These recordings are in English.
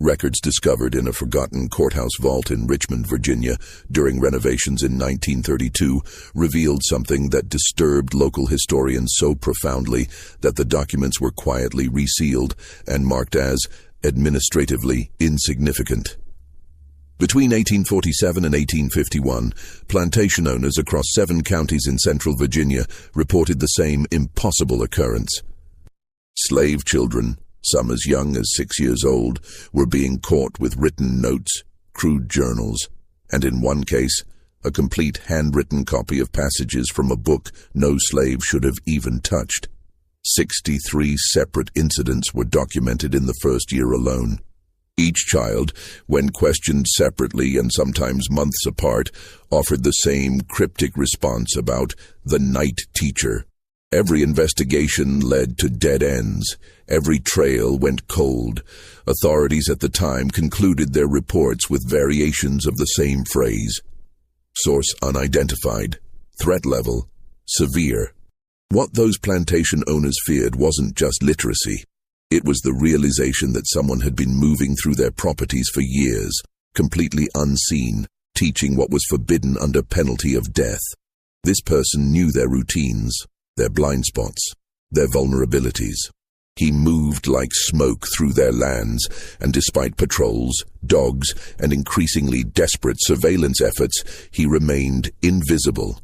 Records discovered in a forgotten courthouse vault in Richmond, Virginia, during renovations in 1932, revealed something that disturbed local historians so profoundly that the documents were quietly resealed and marked as administratively insignificant. Between 1847 and 1851, plantation owners across 7 counties in central Virginia reported the same impossible occurrence. Slave children, some as young as 6 years old, were being caught with written notes, crude journals, and in one case, a complete handwritten copy of passages from a book no slave should have even touched. 63 separate incidents were documented in the first year alone. Each child, when questioned separately and sometimes months apart, offered the same cryptic response about the night teacher. Every investigation led to dead ends. Every trail went cold. Authorities at the time concluded their reports with variations of the same phrase. Source unidentified. Threat level severe. What those plantation owners feared wasn't just literacy. It was the realization that someone had been moving through their properties for years, completely unseen, teaching what was forbidden under penalty of death. This person knew their routines, their blind spots, their vulnerabilities. He moved like smoke through their lands, and despite patrols, dogs, and increasingly desperate surveillance efforts, he remained invisible.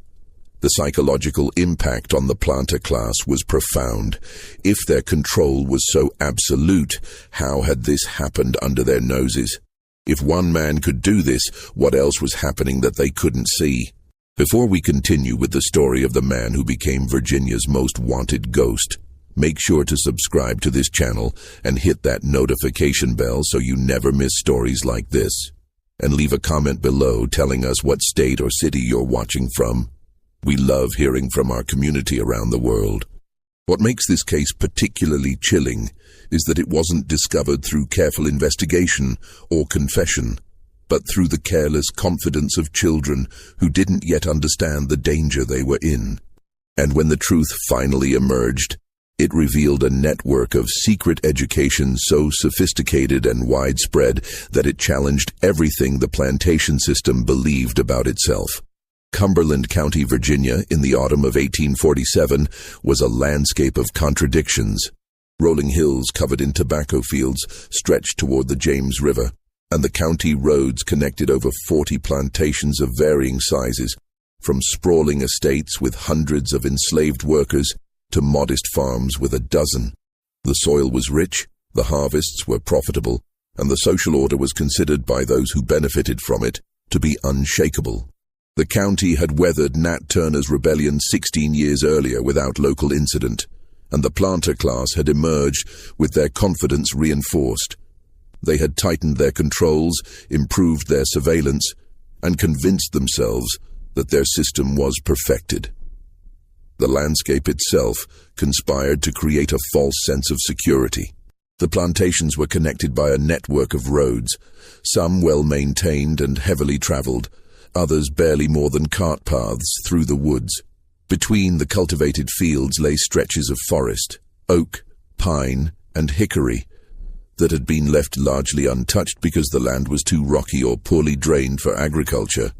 The psychological impact on the planter class was profound. If their control was so absolute, how had this happened under their noses? If one man could do this, what else was happening that they couldn't see? Before we continue with the story of the man who became Virginia's most wanted ghost, make sure to subscribe to this channel and hit that notification bell so you never miss stories like this. And leave a comment below telling us what state or city you're watching from. We love hearing from our community around the world. What makes this case particularly chilling is that it wasn't discovered through careful investigation or confession, but through the careless confidence of children who didn't yet understand the danger they were in. And when the truth finally emerged, it revealed a network of secret education so sophisticated and widespread that it challenged everything the plantation system believed about itself. Cumberland County, Virginia, in the autumn of 1847, was a landscape of contradictions. Rolling hills covered in tobacco fields stretched toward the James River, and the county roads connected over 40 plantations of varying sizes, from sprawling estates with hundreds of enslaved workers to modest farms with a dozen. The soil was rich, the harvests were profitable, and the social order was considered by those who benefited from it to be unshakable. The county had weathered Nat Turner's rebellion 16 years earlier without local incident, and the planter class had emerged with their confidence reinforced. They had tightened their controls, improved their surveillance, and convinced themselves that their system was perfected. The landscape itself conspired to create a false sense of security. The plantations were connected by a network of roads, some well-maintained and heavily traveled, others barely more than cart paths through the woods. Between the cultivated fields lay stretches of forest, oak, pine, and hickory, that had been left largely untouched because the land was too rocky or poorly drained for agriculture.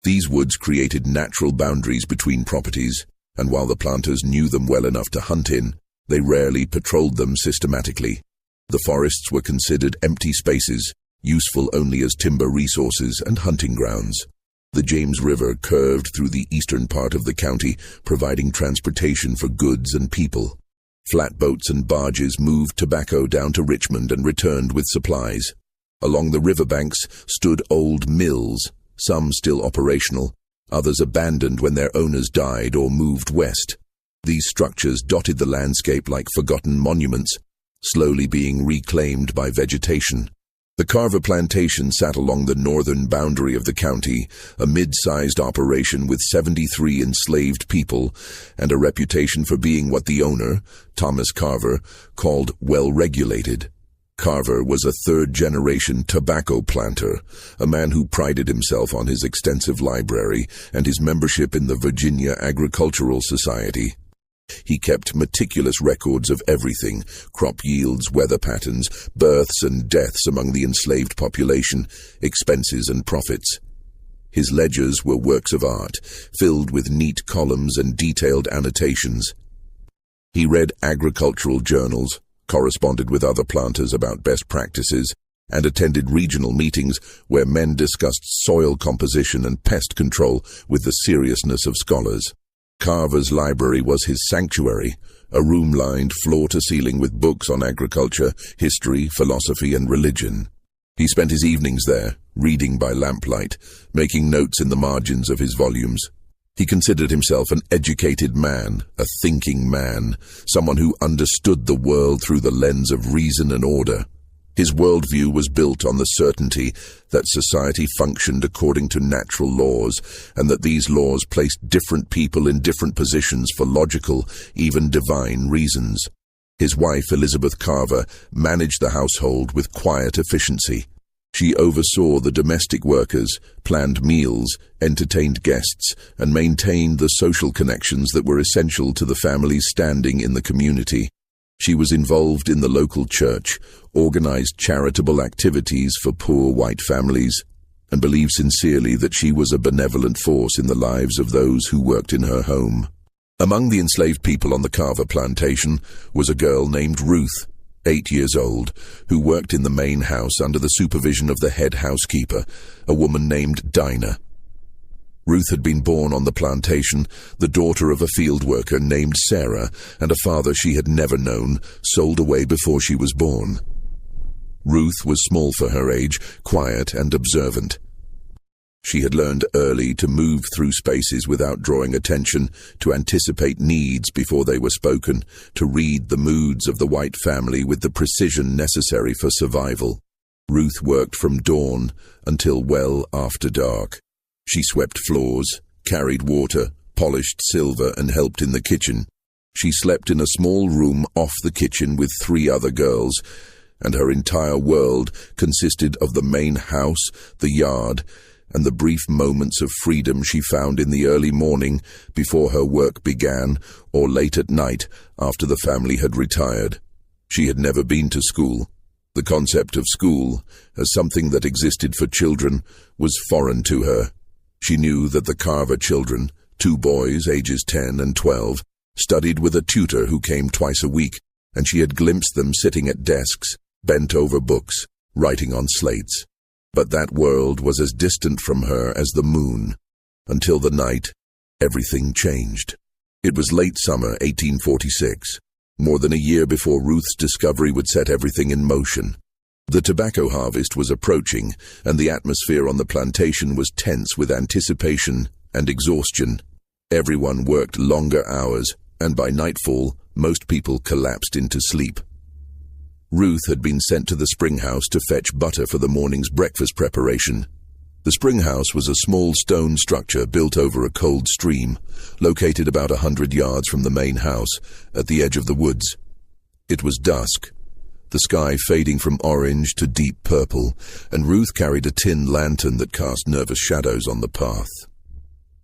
These woods created natural boundaries between properties, and while the planters knew them well enough to hunt in, they rarely patrolled them systematically. The forests were considered empty spaces, useful only as timber resources and hunting grounds. The James River curved through the eastern part of the county, providing transportation for goods and people. Flatboats and barges moved tobacco down to Richmond and returned with supplies. Along the riverbanks stood old mills, some still operational, others abandoned when their owners died or moved west. These structures dotted the landscape like forgotten monuments, slowly being reclaimed by vegetation. The Carver Plantation sat along the northern boundary of the county, a mid-sized operation with 73 enslaved people and a reputation for being what the owner, Thomas Carver, called well-regulated. Carver was a third-generation tobacco planter, a man who prided himself on his extensive library and his membership in the Virginia Agricultural Society. He kept meticulous records of everything: crop yields, weather patterns, births and deaths among the enslaved population, expenses and profits. His ledgers were works of art, filled with neat columns and detailed annotations. He read agricultural journals, corresponded with other planters about best practices, and attended regional meetings where men discussed soil composition and pest control with the seriousness of scholars. Carver's library was his sanctuary, a room lined floor-to-ceiling with books on agriculture, history, philosophy, and religion. He spent his evenings there, reading by lamplight, making notes in the margins of his volumes. He considered himself an educated man, a thinking man, someone who understood the world through the lens of reason and order. His worldview was built on the certainty that society functioned according to natural laws, and that these laws placed different people in different positions for logical, even divine reasons. His wife, Elizabeth Carver, managed the household with quiet efficiency. She oversaw the domestic workers, planned meals, entertained guests, and maintained the social connections that were essential to the family's standing in the community. She was involved in the local church, organized charitable activities for poor white families, and believed sincerely that she was a benevolent force in the lives of those who worked in her home. Among the enslaved people on the Carver plantation was a girl named Ruth, 8 years old, who worked in the main house under the supervision of the head housekeeper, a woman named Dinah. Ruth had been born on the plantation, the daughter of a field worker named Sarah, and a father she had never known, sold away before she was born. Ruth was small for her age, quiet and observant. She had learned early to move through spaces without drawing attention, to anticipate needs before they were spoken, to read the moods of the white family with the precision necessary for survival. Ruth worked from dawn until well after dark. She swept floors, carried water, polished silver, and helped in the kitchen. She slept in a small room off the kitchen with 3 other girls, and her entire world consisted of the main house, the yard, and the brief moments of freedom she found in the early morning before her work began, or late at night after the family had retired. She had never been to school. The concept of school, as something that existed for children, was foreign to her. She knew that the Carver children, 2 boys ages 10 and 12, studied with a tutor who came twice a week, and she had glimpsed them sitting at desks, bent over books, writing on slates. But that world was as distant from her as the moon. Until the night, everything changed. It was late summer 1846, more than a year before Ruth's discovery would set everything in motion. The tobacco harvest was approaching, and the atmosphere on the plantation was tense with anticipation and exhaustion. Everyone worked longer hours, and by nightfall, most people collapsed into sleep. Ruth had been sent to the spring house to fetch butter for the morning's breakfast preparation. The spring house was a small stone structure built over a cold stream, located about 100 yards from the main house, at the edge of the woods. It was dusk, the sky fading from orange to deep purple, and Ruth carried a tin lantern that cast nervous shadows on the path.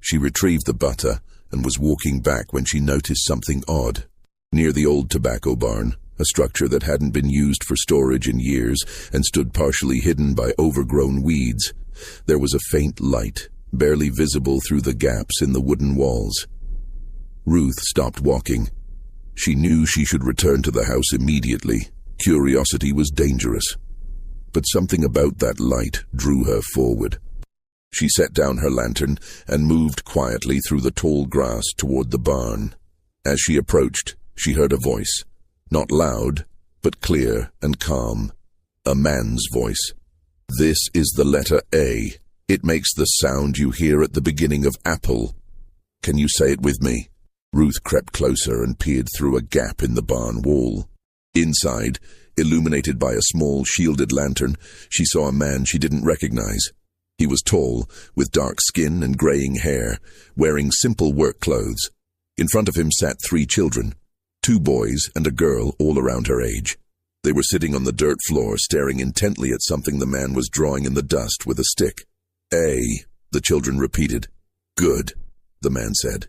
She retrieved the butter and was walking back when she noticed something odd. Near the old tobacco barn, a structure that hadn't been used for storage in years and stood partially hidden by overgrown weeds, there was a faint light, barely visible through the gaps in the wooden walls. Ruth stopped walking. She knew she should return to the house immediately. Curiosity was dangerous. But something about that light drew her forward. She set down her lantern and moved quietly through the tall grass toward the barn. As she approached, she heard a voice, not loud, but clear and calm. A man's voice. "This is the letter A. It makes the sound you hear at the beginning of apple. Can you say it with me?" Ruth crept closer and peered through a gap in the barn wall. Inside, illuminated by a small shielded lantern, she saw a man she didn't recognize. He was tall, with dark skin and graying hair, wearing simple work clothes. In front of him sat 3 children, 2 boys and a girl all around her age. They were sitting on the dirt floor, staring intently at something the man was drawing in the dust with a stick. "A," the children repeated. "Good," the man said.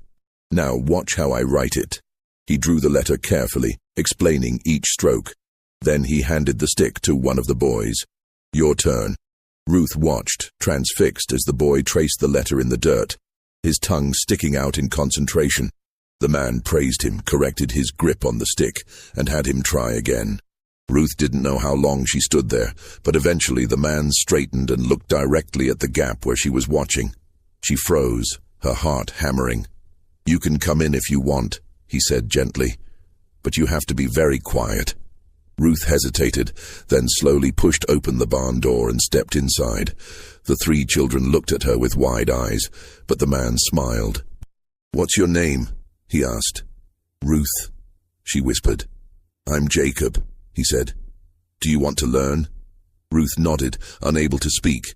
"Now watch how I write it." He drew the letter carefully, explaining each stroke. Then he handed the stick to one of the boys. "Your turn." Ruth watched, transfixed, as the boy traced the letter in the dirt, his tongue sticking out in concentration. The man praised him, corrected his grip on the stick, and had him try again. Ruth didn't know how long she stood there, but eventually the man straightened and looked directly at the gap where she was watching. She froze, her heart hammering. "You can come in if you want," he said gently, "but you have to be very quiet." Ruth hesitated, then slowly pushed open the barn door and stepped inside. The 3 children looked at her with wide eyes, but the man smiled. "What's your name?" he asked. "Ruth," she whispered. "I'm Jacob," he said. "Do you want to learn?" Ruth nodded, unable to speak.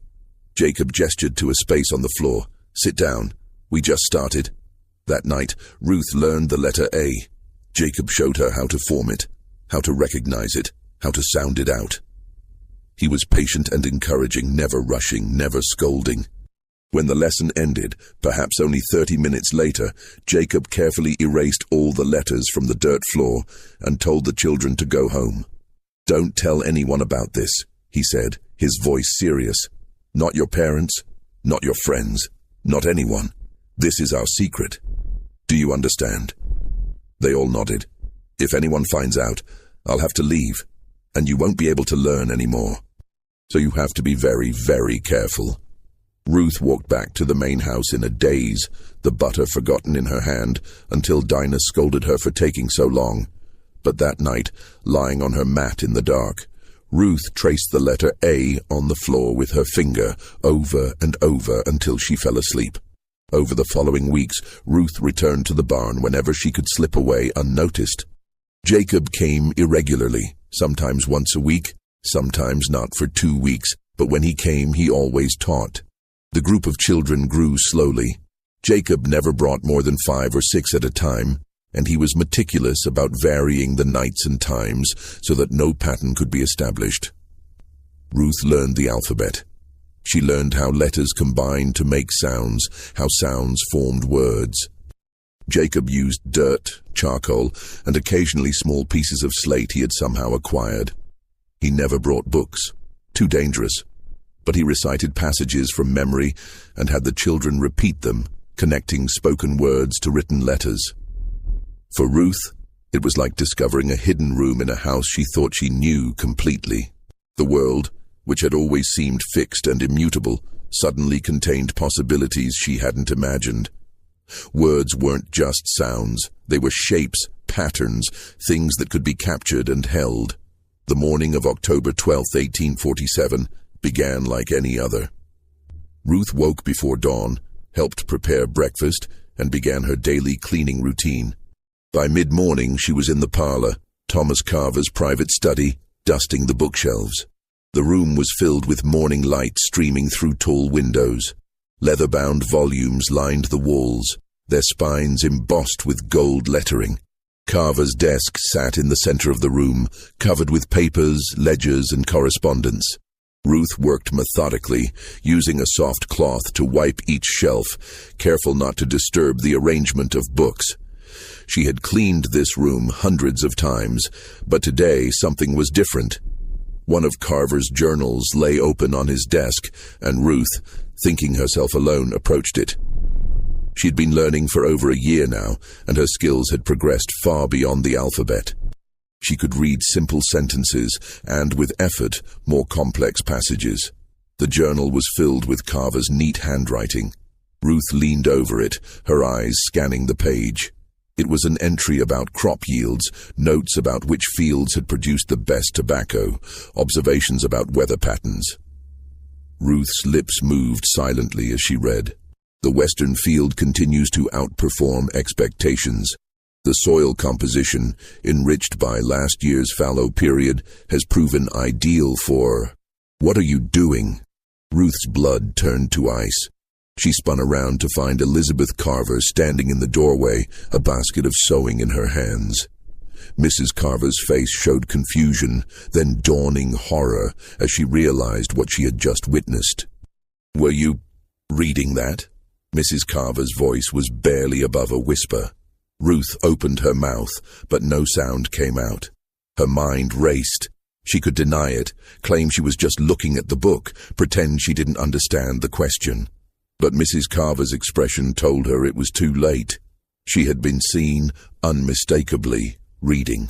Jacob gestured to a space on the floor. "Sit down. We just started." That night, Ruth learned the letter A. Jacob showed her how to form it, how to recognize it, how to sound it out. He was patient and encouraging, never rushing, never scolding. When the lesson ended, perhaps only 30 minutes later, Jacob carefully erased all the letters from the dirt floor and told the children to go home. "Don't tell anyone about this," he said, his voice serious. "Not your parents, not your friends, not anyone. This is our secret. Do you understand?" They all nodded. "If anyone finds out, I'll have to leave, and you won't be able to learn anymore. So you have to be very, very careful." Ruth walked back to the main house in a daze, the butter forgotten in her hand, until Dinah scolded her for taking so long. But that night, lying on her mat in the dark, Ruth traced the letter A on the floor with her finger, over and over until she fell asleep. Over the following weeks, Ruth returned to the barn whenever she could slip away unnoticed. Jacob came irregularly, sometimes once a week, sometimes not for 2 weeks, but when he came, he always taught. The group of children grew slowly. Jacob never brought more than 5 or 6 at a time, and he was meticulous about varying the nights and times so that no pattern could be established. Ruth learned the alphabet. She learned how letters combined to make sounds, how sounds formed words. Jacob used dirt, charcoal, and occasionally small pieces of slate he had somehow acquired. He never brought books, too dangerous, but he recited passages from memory and had the children repeat them, connecting spoken words to written letters. For Ruth, it was like discovering a hidden room in a house she thought she knew completely. The world, which had always seemed fixed and immutable, suddenly contained possibilities she hadn't imagined. Words weren't just sounds, they were shapes, patterns, things that could be captured and held. The morning of October 12, 1847, began like any other. Ruth woke before dawn, helped prepare breakfast, and began her daily cleaning routine. By mid-morning, she was in the parlor, Thomas Carver's private study, dusting the bookshelves. The room was filled with morning light streaming through tall windows. Leather-bound volumes lined the walls, their spines embossed with gold lettering. Carver's desk sat in the center of the room, covered with papers, ledgers, and correspondence. Ruth worked methodically, using a soft cloth to wipe each shelf, careful not to disturb the arrangement of books. She had cleaned this room hundreds of times, but today something was different. One of Carver's journals lay open on his desk, and Ruth, thinking herself alone, approached it. She'd been learning for over a year now, and her skills had progressed far beyond the alphabet. She could read simple sentences and, with effort, more complex passages. The journal was filled with Carver's neat handwriting. Ruth leaned over it, her eyes scanning the page. It was an entry about crop yields, notes about which fields had produced the best tobacco, observations about weather patterns. Ruth's lips moved silently as she read. The western field continues to outperform expectations. The soil composition, enriched by last year's fallow period, has proven ideal for... What are you doing? Ruth's blood turned to ice. She spun around to find Elizabeth Carver standing in the doorway, a basket of sewing in her hands. Mrs. Carver's face showed confusion, then dawning horror as she realized what she had just witnessed. "Were you reading that?" Mrs. Carver's voice was barely above a whisper. Ruth opened her mouth, but no sound came out. Her mind raced. She could deny it, claim she was just looking at the book, pretend she didn't understand the question. But Mrs. Carver's expression told her it was too late. She had been seen, unmistakably, reading.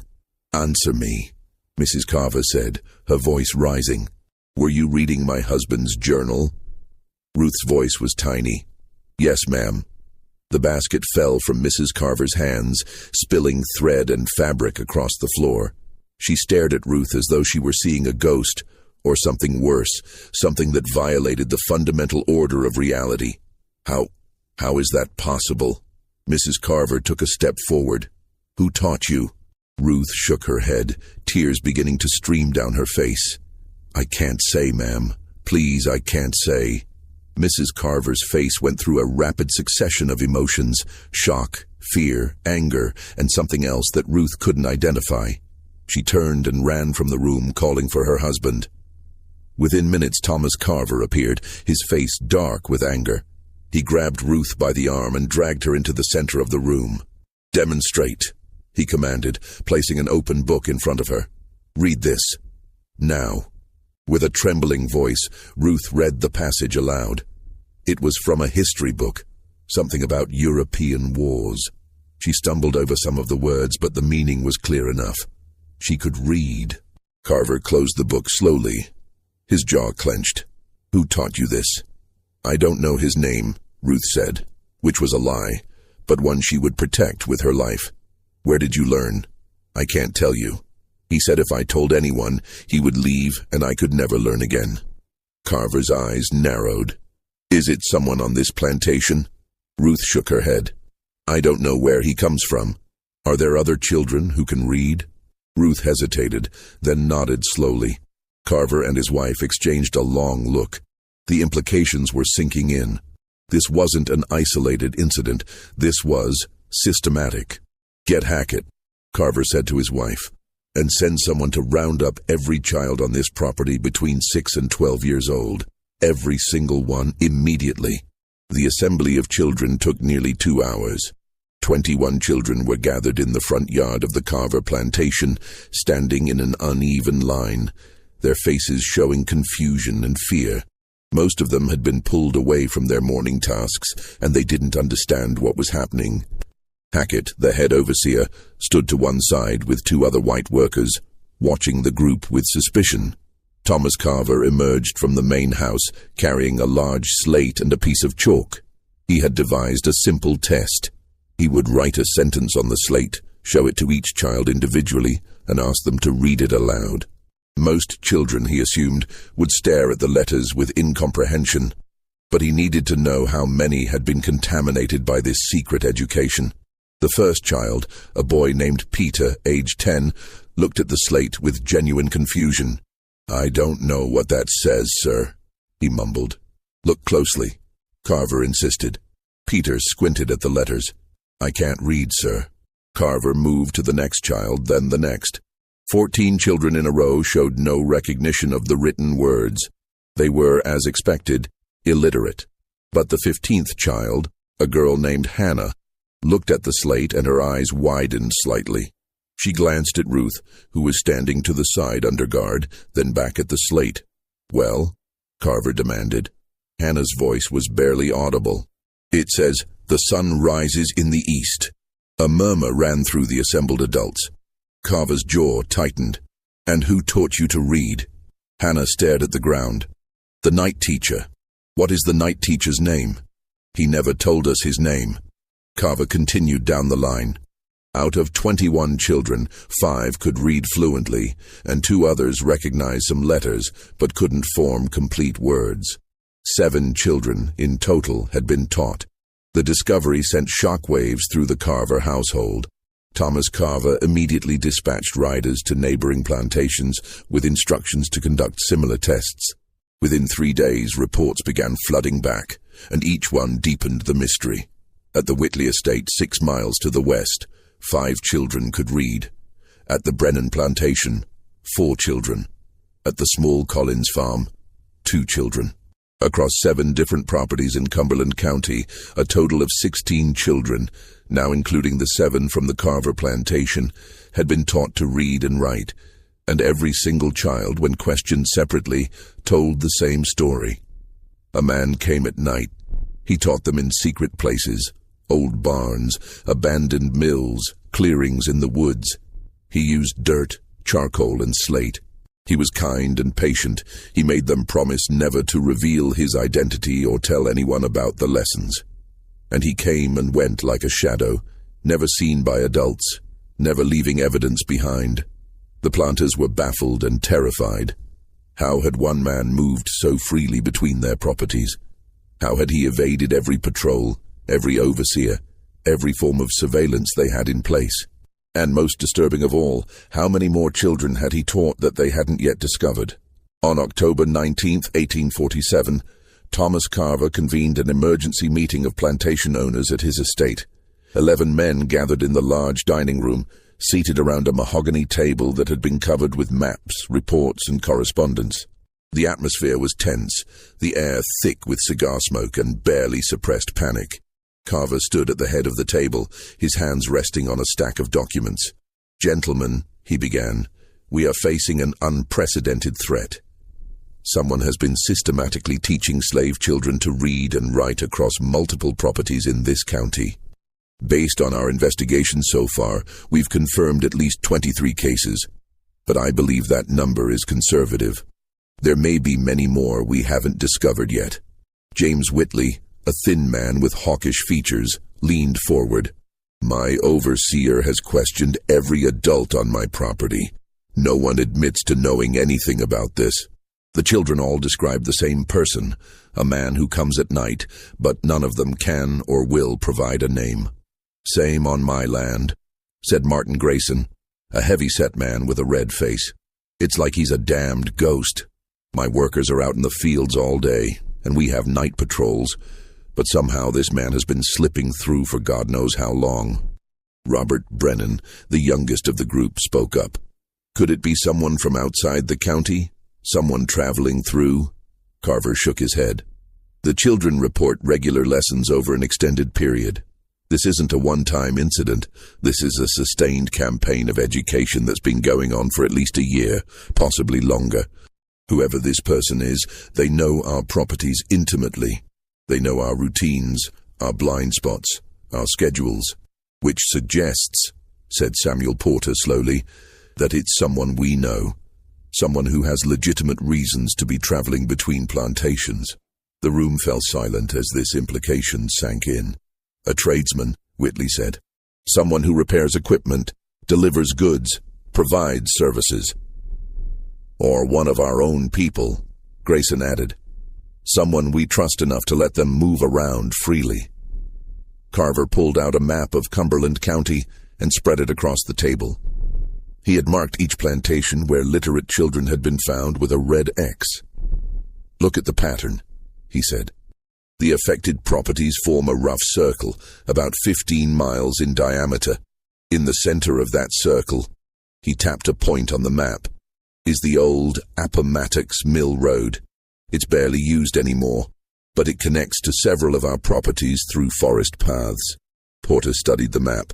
"Answer me," Mrs. Carver said, her voice rising. "Were you reading my husband's journal?" Ruth's voice was tiny. "Yes, ma'am." The basket fell from Mrs. Carver's hands, spilling thread and fabric across the floor. She stared at Ruth as though she were seeing a ghost, or something worse, something that violated the fundamental order of reality. How is that possible? Mrs. Carver took a step forward. "Who taught you?" Ruth shook her head, tears beginning to stream down her face. "I can't say, ma'am. Please, I can't say." Mrs. Carver's face went through a rapid succession of emotions: shock, fear, anger, and something else that Ruth couldn't identify. She turned and ran from the room, calling for her husband. Within minutes, Thomas Carver appeared, his face dark with anger. He grabbed Ruth by the arm and dragged her into the center of the room. "Demonstrate," he commanded, placing an open book in front of her. "Read this. Now." With a trembling voice, Ruth read the passage aloud. It was from a history book, something about European wars. She stumbled over some of the words, but the meaning was clear enough. She could read. Carver closed the book slowly. His jaw clenched. "Who taught you this?" "I don't know his name," Ruth said, which was a lie, but one she would protect with her life. "Where did you learn?" "I can't tell you. He said if I told anyone, he would leave and I could never learn again." Carver's eyes narrowed. "Is it someone on this plantation?" Ruth shook her head. "I don't know where he comes from. Are there other children who can read?" Ruth hesitated, then nodded slowly. Carver and his wife exchanged a long look. The implications were sinking in. This wasn't an isolated incident. This was systematic. "Get Hackett," Carver said to his wife, "and send someone to round up every child on this property between 6 and 12 years old. Every single one, immediately." The assembly of children took nearly 2 hours. 21 children were gathered in the front yard of the Carver plantation, standing in an uneven line, their faces showing confusion and fear. Most of them had been pulled away from their morning tasks, and they didn't understand what was happening. Hackett, the head overseer, stood to one side with 2 other white workers, watching the group with suspicion. Thomas Carver emerged from the main house, carrying a large slate and a piece of chalk. He had devised a simple test. He would write a sentence on the slate, show it to each child individually, and ask them to read it aloud. Most children, he assumed, would stare at the letters with incomprehension, but he needed to know how many had been contaminated by this secret education. The first child, a boy named Peter, age 10, looked at the slate with genuine confusion. "I don't know what that says, sir," he mumbled. "Look closely," Carver insisted. Peter squinted at the letters. "I can't read, sir." Carver moved to the next child, then the next. 14 children in a row showed no recognition of the written words. They were, as expected, illiterate. But the 15th child, a girl named Hannah, looked at the slate and her eyes widened slightly. She glanced at Ruth, who was standing to the side under guard, then back at the slate. "Well?" Carver demanded. Hannah's voice was barely audible. "It says, 'The sun rises in the east.'" A murmur ran through the assembled adults. Carver's jaw tightened. "And who taught you to read?" Hannah stared at the ground. "The night teacher." "What is the night teacher's name?" "He never told us his name." Carver continued down the line. Out of 21 children, 5 could read fluently, and 2 others recognized some letters but couldn't form complete words. 7 children, in total, had been taught. The discovery sent shockwaves through the Carver household. Thomas Carver immediately dispatched riders to neighboring plantations with instructions to conduct similar tests. Within 3 days, reports began flooding back, and each one deepened the mystery. At the Whitley estate, 6 miles to the west, 5 children could read. At the Brennan plantation, 4 children. At the small Collins farm, 2 children. Across 7 different properties in Cumberland County, a total of 16 children, now including the 7 from the Carver Plantation, had been taught to read and write, and every single child, when questioned separately, told the same story. A man came at night. He taught them in secret places, old barns, abandoned mills, clearings in the woods. He used dirt, charcoal, and slate. He was kind and patient. He made them promise never to reveal his identity or tell anyone about the lessons. And he came and went like a shadow, never seen by adults, never leaving evidence behind. The planters were baffled and terrified. How had one man moved so freely between their properties? How had he evaded every patrol, every overseer, every form of surveillance they had in place? And most disturbing of all, how many more children had he taught that they hadn't yet discovered? On October 19, 1847, Thomas Carver convened an emergency meeting of plantation owners at his estate. 11 men gathered in the large dining room, seated around a mahogany table that had been covered with maps, reports, and correspondence. The atmosphere was tense, the air thick with cigar smoke and barely suppressed panic. Carver stood at the head of the table, his hands resting on a stack of documents. "Gentlemen," he began, "we are facing an unprecedented threat. Someone has been systematically teaching slave children to read and write across multiple properties in this county. Based on our investigation so far, we've confirmed at least 23 cases, but I believe that number is conservative. There may be many more we haven't discovered yet." James Whitley, a thin man with hawkish features, leaned forward. "My overseer has questioned every adult on my property. No one admits to knowing anything about this." The children all described the same person, a man who comes at night, but none of them can or will provide a name. "Same on my land," said Martin Grayson, a heavy-set man with a red face. "It's like he's a damned ghost. My workers are out in the fields all day, and we have night patrols, but somehow this man has been slipping through for God knows how long." Robert Brennan, the youngest of the group, spoke up. "Could it be someone from outside the county? Someone traveling through?" Carver shook his head. "The children report regular lessons over an extended period. This isn't a one-time incident. This is a sustained campaign of education that's been going on for at least a year, possibly longer. Whoever this person is, they know our properties intimately. They know our routines, our blind spots, our schedules, which suggests," said Samuel Porter slowly, "that it's someone we know, someone who has legitimate reasons to be traveling between plantations." The room fell silent as this implication sank in. "A tradesman," Whitley said. "Someone who repairs equipment, delivers goods, provides services." "Or one of our own people," Grayson added. "Someone we trust enough to let them move around freely." Carver pulled out a map of Cumberland County and spread it across the table. He had marked each plantation where literate children had been found with a red X. "Look at the pattern," he said. "The affected properties form a rough circle, about 15 miles in diameter. In the center of that circle," he tapped a point on the map, "is the old Appomattox Mill Road. It's barely used anymore, but it connects to several of our properties through forest paths." Porter studied the map.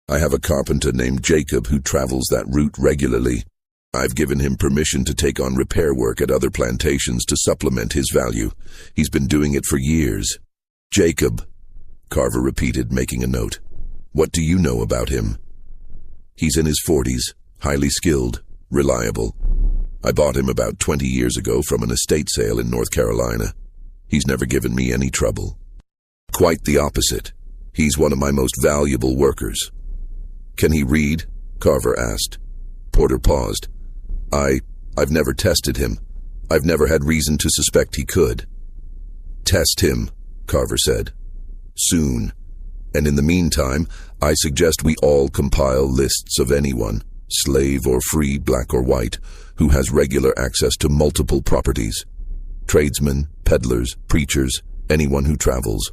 "I have a carpenter named Jacob who travels that route regularly. I've given him permission to take on repair work at other plantations to supplement his value. He's been doing it for years." "Jacob," Carver repeated, making a note. "What do you know about him?" "He's in his 40s, highly skilled, reliable. I bought him about 20 years ago from an estate sale in North Carolina. He's never given me any trouble." "Quite the opposite. He's one of my most valuable workers." "Can he read?" Carver asked. Porter paused. I've never tested him. I've never had reason to suspect he could." "Test him," Carver said. "Soon. And in the meantime, I suggest we all compile lists of anyone, slave or free, black or white, who has regular access to multiple properties. Tradesmen, peddlers, preachers, anyone who travels.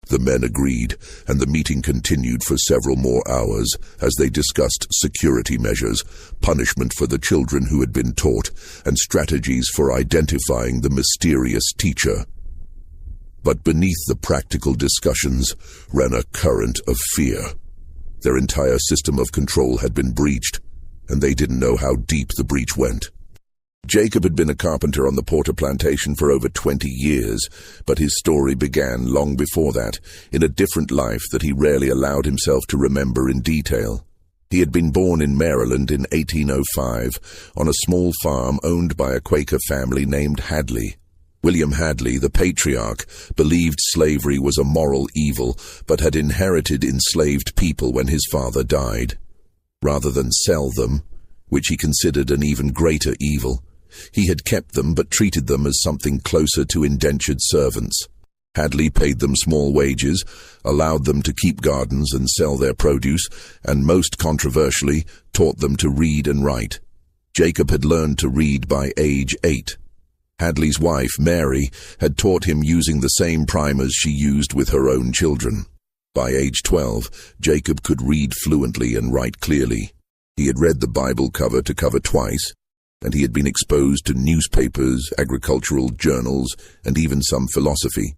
The men agreed, and the meeting continued for several more hours as they discussed security measures, punishment for the children who had been taught, and strategies for identifying the mysterious teacher. But beneath the practical discussions ran a current of fear. Their entire system of control had been breached, and they didn't know how deep the breach went. Jacob had been a carpenter on the Porter plantation for over 20 years, but his story began long before that, in a different life that he rarely allowed himself to remember in detail. He had been born in Maryland in 1805, on a small farm owned by a Quaker family named Hadley. William Hadley, the patriarch, believed slavery was a moral evil, but had inherited enslaved people when his father died. Rather than sell them, which he considered an even greater evil, he had kept them but treated them as something closer to indentured servants. Hadley paid them small wages, allowed them to keep gardens and sell their produce, and most controversially, taught them to read and write. Jacob had learned to read by age 8. Hadley's wife, Mary, had taught him using the same primers she used with her own children. By age 12, Jacob could read fluently and write clearly. He had read the Bible cover to cover twice, and he had been exposed to newspapers, agricultural journals, and even some philosophy.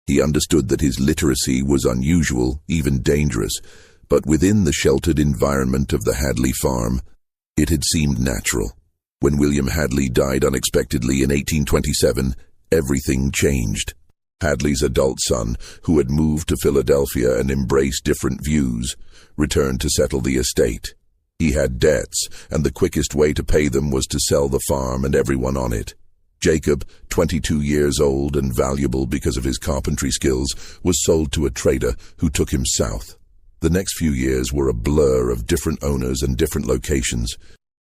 He understood that his literacy was unusual, even dangerous, but within the sheltered environment of the Hadley farm, it had seemed natural. When William Hadley died unexpectedly in 1827, everything changed. Hadley's adult son, who had moved to Philadelphia and embraced different views, returned to settle the estate. He had debts, and the quickest way to pay them was to sell the farm and everyone on it. Jacob, 22 years old and valuable because of his carpentry skills, was sold to a trader who took him south. The next few years were a blur of different owners and different locations.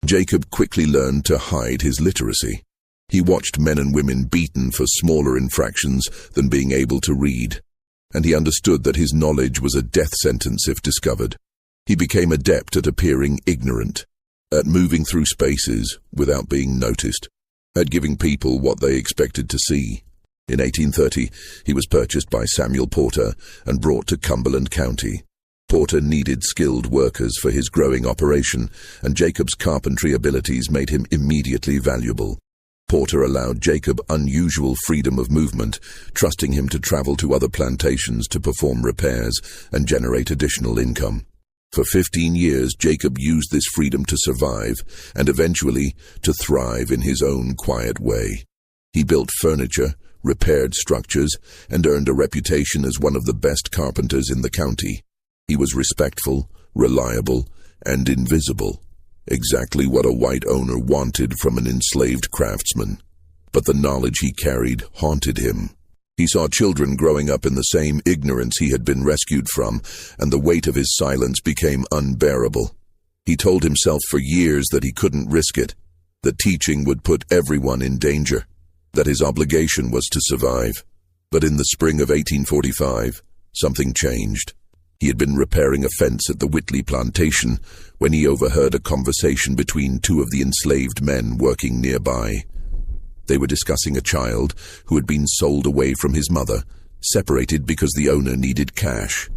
Jacob quickly learned to hide his literacy. He watched men and women beaten for smaller infractions than being able to read, and he understood that his knowledge was a death sentence if discovered. He became adept at appearing ignorant, at moving through spaces without being noticed, at giving people what they expected to see. In 1830, he was purchased by Samuel Porter and brought to Cumberland County. Porter needed skilled workers for his growing operation, and Jacob's carpentry abilities made him immediately valuable. Porter allowed Jacob unusual freedom of movement, trusting him to travel to other plantations to perform repairs and generate additional income. For 15 years, Jacob used this freedom to survive and eventually to thrive in his own quiet way. He built furniture, repaired structures, and earned a reputation as one of the best carpenters in the county. He was respectful, reliable, and invisible, exactly what a white owner wanted from an enslaved craftsman. But the knowledge he carried haunted him. He saw children growing up in the same ignorance he had been rescued from, and the weight of his silence became unbearable. He told himself for years that he couldn't risk it, that teaching would put everyone in danger, that his obligation was to survive. But in the spring of 1845, something changed. He had been repairing a fence at the Whitley plantation when he overheard a conversation between two of the enslaved men working nearby. They were discussing a child who had been sold away from his mother, separated because the owner needed cash.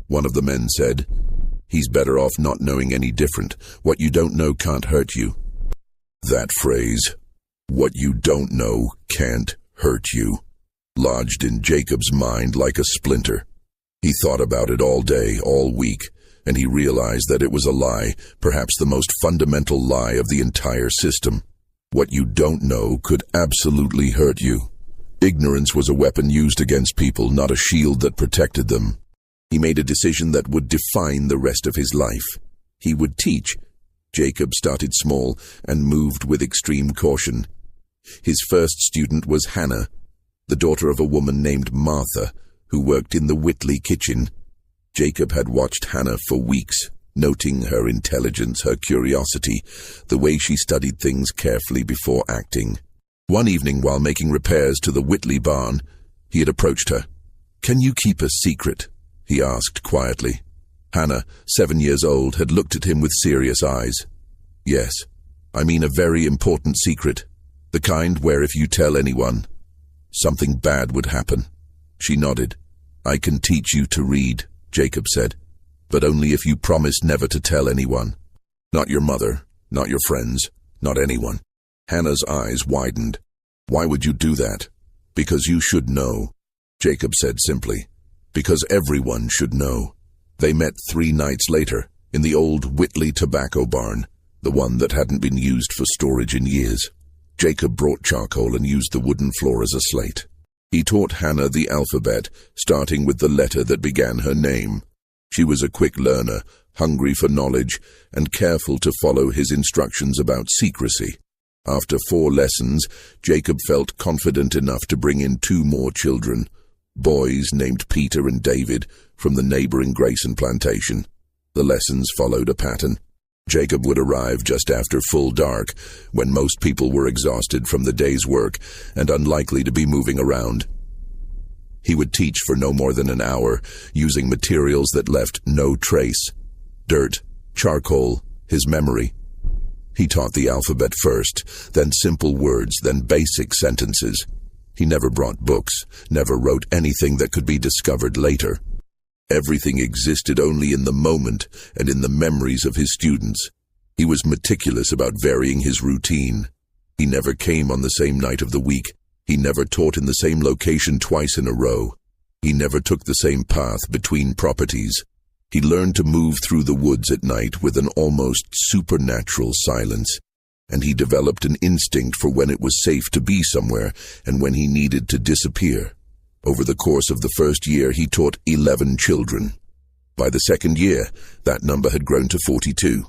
One of the men said, "He's better off not knowing any different. What you don't know can't hurt you." That phrase, "what you don't know can't hurt you," lodged in Jacob's mind like a splinter. He thought about it all day, all week, and he realized that it was a lie, perhaps the most fundamental lie of the entire system. What you don't know could absolutely hurt you. Ignorance was a weapon used against people, not a shield that protected them. He made a decision that would define the rest of his life. He would teach. Jacob started small and moved with extreme caution. His first student was Hannah, the daughter of a woman named Martha, who worked in the Whitley kitchen. Jacob had watched Hannah for weeks, noting her intelligence, her curiosity, the way she studied things carefully before acting. One evening, while making repairs to the Whitley barn, he had approached her. "Can you keep a secret?" he asked quietly. Hannah, 7 years old, had looked at him with serious eyes. "Yes, I mean a very important secret, the kind where if you tell anyone, something bad would happen." She nodded. "I can teach you to read," Jacob said, "but only if you promise never to tell anyone. Not your mother, not your friends, not anyone." Hannah's eyes widened. "Why would you do that?" "Because you should know," Jacob said simply. "Because everyone should know." They met 3 nights later, in the old Whitley tobacco barn, the one that hadn't been used for storage in years. Jacob brought charcoal and used the wooden floor as a slate. He taught Hannah the alphabet, starting with the letter that began her name. She was a quick learner, hungry for knowledge, and careful to follow his instructions about secrecy. After 4 lessons, Jacob felt confident enough to bring in 2 more children, boys named Peter and David, from the neighboring Grayson plantation. The lessons followed a pattern. Jacob would arrive just after full dark, when most people were exhausted from the day's work and unlikely to be moving around. He would teach for no more than an hour, using materials that left no trace: dirt, charcoal, his memory. He taught the alphabet first, then simple words, then basic sentences. He never brought books, never wrote anything that could be discovered later. Everything existed only in the moment and in the memories of his students. He was meticulous about varying his routine. He never came on the same night of the week. He never taught in the same location twice in a row. He never took the same path between properties. He learned to move through the woods at night with an almost supernatural silence, and he developed an instinct for when it was safe to be somewhere and when he needed to disappear. Over the course of the first year, he taught 11 children. By the second year, that number had grown to 42.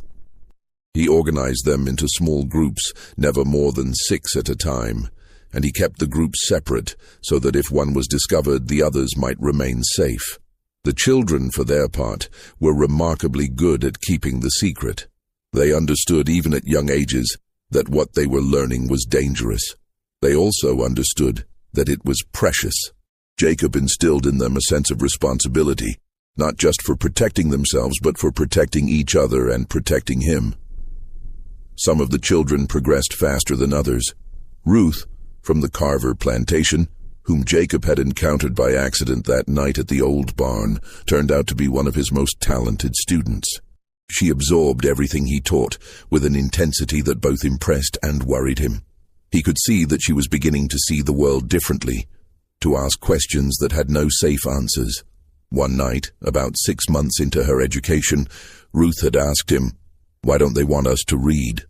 He organized them into small groups, never more than 6 at a time, and he kept the groups separate so that if one was discovered, the others might remain safe. The children, for their part, were remarkably good at keeping the secret. They understood, even at young ages, that what they were learning was dangerous. They also understood that it was precious. Jacob instilled in them a sense of responsibility, not just for protecting themselves, but for protecting each other and protecting him. Some of the children progressed faster than others. Ruth, from the Carver plantation, whom Jacob had encountered by accident that night at the old barn, turned out to be one of his most talented students. She absorbed everything he taught with an intensity that both impressed and worried him. He could see that she was beginning to see the world differently, to ask questions that had no safe answers. One night, about 6 months into her education, Ruth had asked him, "Why don't they want us to read?"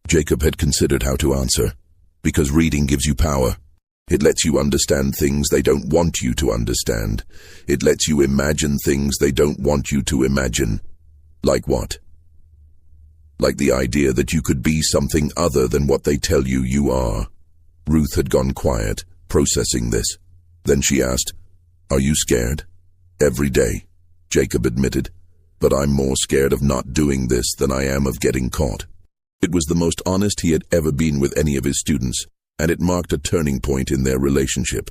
Jacob had considered how to answer. "Because reading gives you power. It lets you understand things they don't want you to understand. It lets you imagine things they don't want you to imagine." "Like what?" "Like the idea that you could be something other than what they tell you you are." Ruth had gone quiet, processing this. Then she asked, "Are you scared?" "Every day," Jacob admitted. "But I'm more scared of not doing this than I am of getting caught." It was the most honest he had ever been with any of his students, and it marked a turning point in their relationship.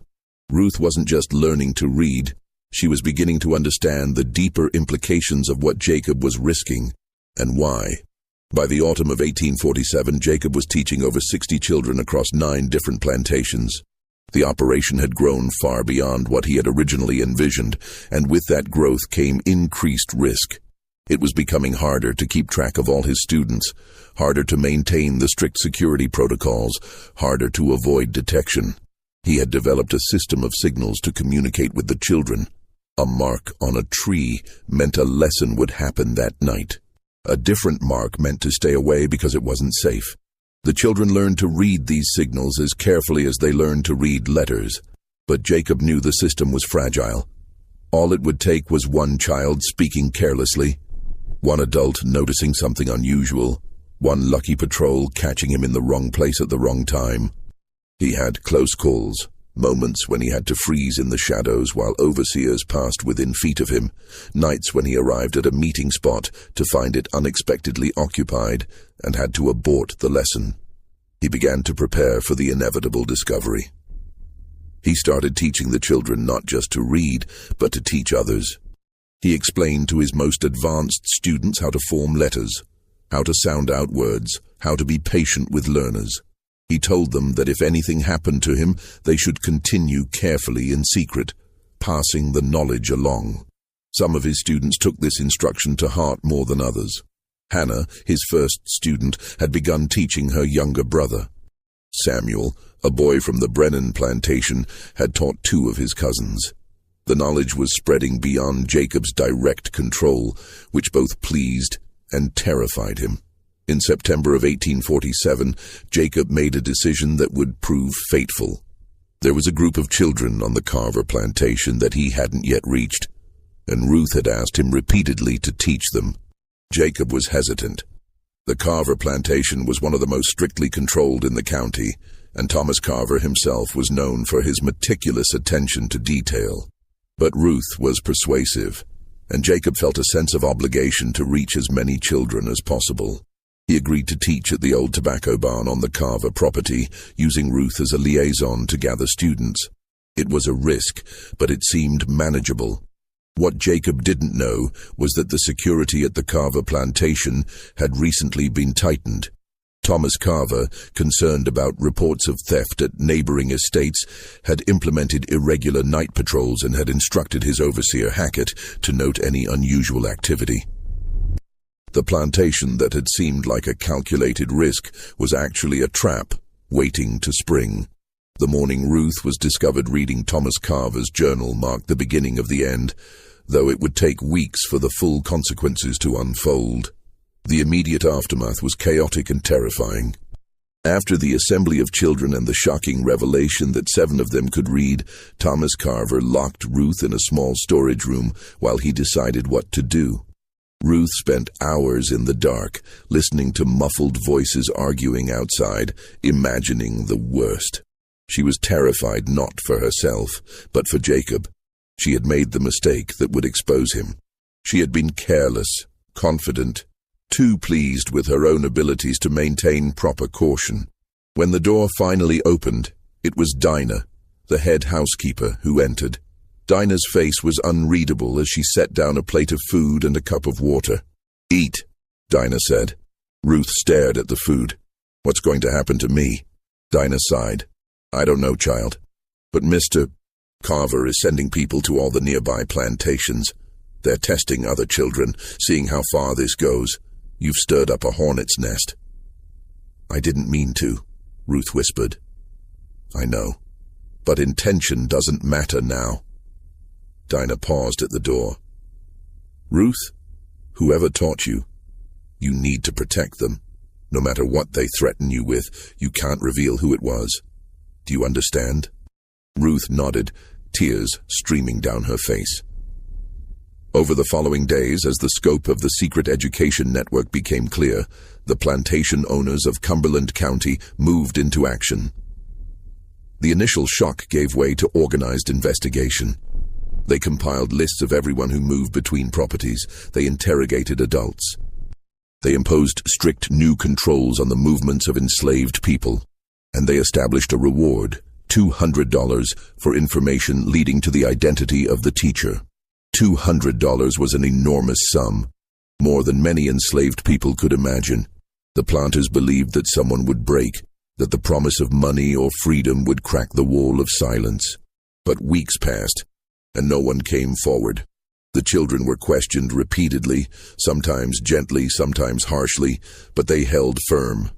Ruth wasn't just learning to read, she was beginning to understand the deeper implications of what Jacob was risking, and why. By the autumn of 1847, Jacob was teaching over 60 children across 9 different plantations. The operation had grown far beyond what he had originally envisioned, and with that growth came increased risk. It was becoming harder to keep track of all his students, harder to maintain the strict security protocols, harder to avoid detection. He had developed a system of signals to communicate with the children. A mark on a tree meant a lesson would happen that night. A different mark meant to stay away because it wasn't safe. The children learned to read these signals as carefully as they learned to read letters, but Jacob knew the system was fragile. All it would take was one child speaking carelessly, one adult noticing something unusual, one lucky patrol catching him in the wrong place at the wrong time. He had close calls, moments when he had to freeze in the shadows while overseers passed within feet of him, nights when he arrived at a meeting spot to find it unexpectedly occupied and had to abort the lesson. He began to prepare for the inevitable discovery. He started teaching the children not just to read, but to teach others. He explained to his most advanced students how to form letters, how to sound out words, how to be patient with learners. He told them that if anything happened to him, they should continue carefully in secret, passing the knowledge along. Some of his students took this instruction to heart more than others. Hannah, his first student, had begun teaching her younger brother. Samuel, a boy from the Brennan plantation, had taught 2 of his cousins. The knowledge was spreading beyond Jacob's direct control, which both pleased and terrified him. In September of 1847, Jacob made a decision that would prove fateful. There was a group of children on the Carver plantation that he hadn't yet reached, and Ruth had asked him repeatedly to teach them. Jacob was hesitant. The Carver plantation was one of the most strictly controlled in the county, and Thomas Carver himself was known for his meticulous attention to detail. But Ruth was persuasive, and Jacob felt a sense of obligation to reach as many children as possible. He agreed to teach at the old tobacco barn on the Carver property, using Ruth as a liaison to gather students. It was a risk, but it seemed manageable. What Jacob didn't know was that the security at the Carver plantation had recently been tightened. Thomas Carver, concerned about reports of theft at neighboring estates, had implemented irregular night patrols and had instructed his overseer Hackett to note any unusual activity. The plantation that had seemed like a calculated risk was actually a trap, waiting to spring. The morning Ruth was discovered reading Thomas Carver's journal marked the beginning of the end, though it would take weeks for the full consequences to unfold. The immediate aftermath was chaotic and terrifying. After the assembly of children and the shocking revelation that 7 of them could read, Thomas Carver locked Ruth in a small storage room while he decided what to do. Ruth spent hours in the dark, listening to muffled voices arguing outside, imagining the worst. She was terrified not for herself, but for Jacob. She had made the mistake that would expose him. She had been careless, confident, too pleased with her own abilities to maintain proper caution. When the door finally opened, it was Dinah, the head housekeeper, who entered. Dinah's face was unreadable as she set down a plate of food and a cup of water. "Eat," Dinah said. Ruth stared at the food. "What's going to happen to me?" Dinah sighed. "I don't know, child. But Mr. Carver is sending people to all the nearby plantations. They're testing other children, seeing how far this goes. You've stirred up a hornet's nest." "I didn't mean to," Ruth whispered. "I know. But intention doesn't matter now." Dinah paused at the door. "Ruth, whoever taught you, you need to protect them. No matter what they threaten you with, you can't reveal who it was. Do you understand?" Ruth nodded, tears streaming down her face. Over the following days, as the scope of the secret education network became clear, the plantation owners of Cumberland County moved into action. The initial shock gave way to organized investigation. They compiled lists of everyone who moved between properties. They interrogated adults. They imposed strict new controls on the movements of enslaved people, and they established a reward, $200, for information leading to the identity of the teacher. $200 was an enormous sum, more than many enslaved people could imagine. The planters believed that someone would break, that the promise of money or freedom would crack the wall of silence. But weeks passed, and no one came forward. The children were questioned repeatedly, sometimes gently, sometimes harshly, but they held firm.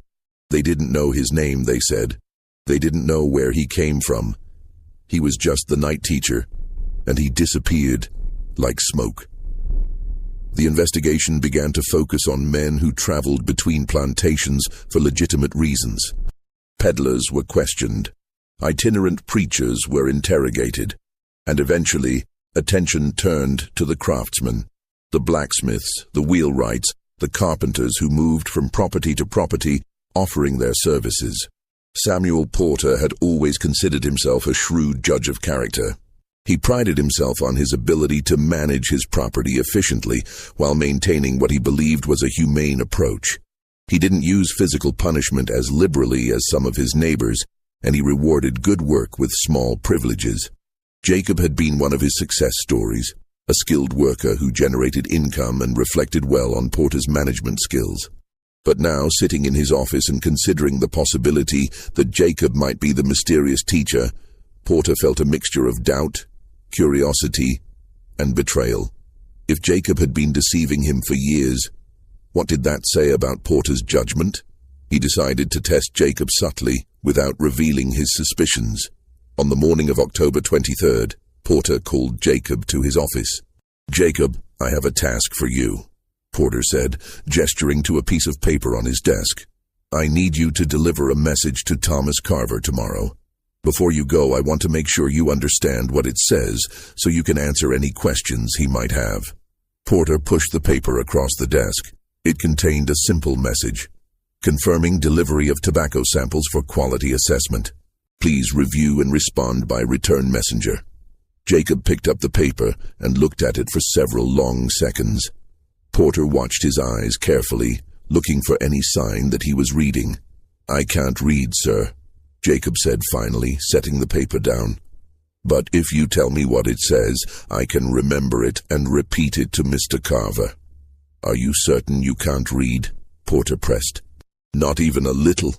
They didn't know his name, they said. They didn't know where he came from. He was just the night teacher, and he disappeared like smoke. The investigation began to focus on men who traveled between plantations for legitimate reasons. Peddlers were questioned. Itinerant preachers were interrogated. And eventually, attention turned to the craftsmen, the blacksmiths, the wheelwrights, the carpenters who moved from property to property, offering their services. Samuel Porter had always considered himself a shrewd judge of character. He prided himself on his ability to manage his property efficiently while maintaining what he believed was a humane approach. He didn't use physical punishment as liberally as some of his neighbors, and he rewarded good work with small privileges. Jacob had been one of his success stories, a skilled worker who generated income and reflected well on Porter's management skills. But now, sitting in his office and considering the possibility that Jacob might be the mysterious teacher, Porter felt a mixture of doubt, curiosity, and betrayal. If Jacob had been deceiving him for years, what did that say about Porter's judgment? He decided to test Jacob subtly, without revealing his suspicions. On the morning of October 23rd, Porter called Jacob to his office. "Jacob, I have a task for you," Porter said, gesturing to a piece of paper on his desk. "I need you to deliver a message to Thomas Carver tomorrow. Before you go, I want to make sure you understand what it says, so you can answer any questions he might have." Porter pushed the paper across the desk. It contained a simple message, confirming delivery of tobacco samples for quality assessment. Please review and respond by return messenger. Jacob picked up the paper and looked at it for several long seconds. Porter watched his eyes carefully, looking for any sign that he was reading. "I can't read, sir," Jacob said finally, setting the paper down. "But if you tell me what it says, I can remember it and repeat it to Mr. Carver." "Are you certain you can't read?" Porter pressed. "Not even a little."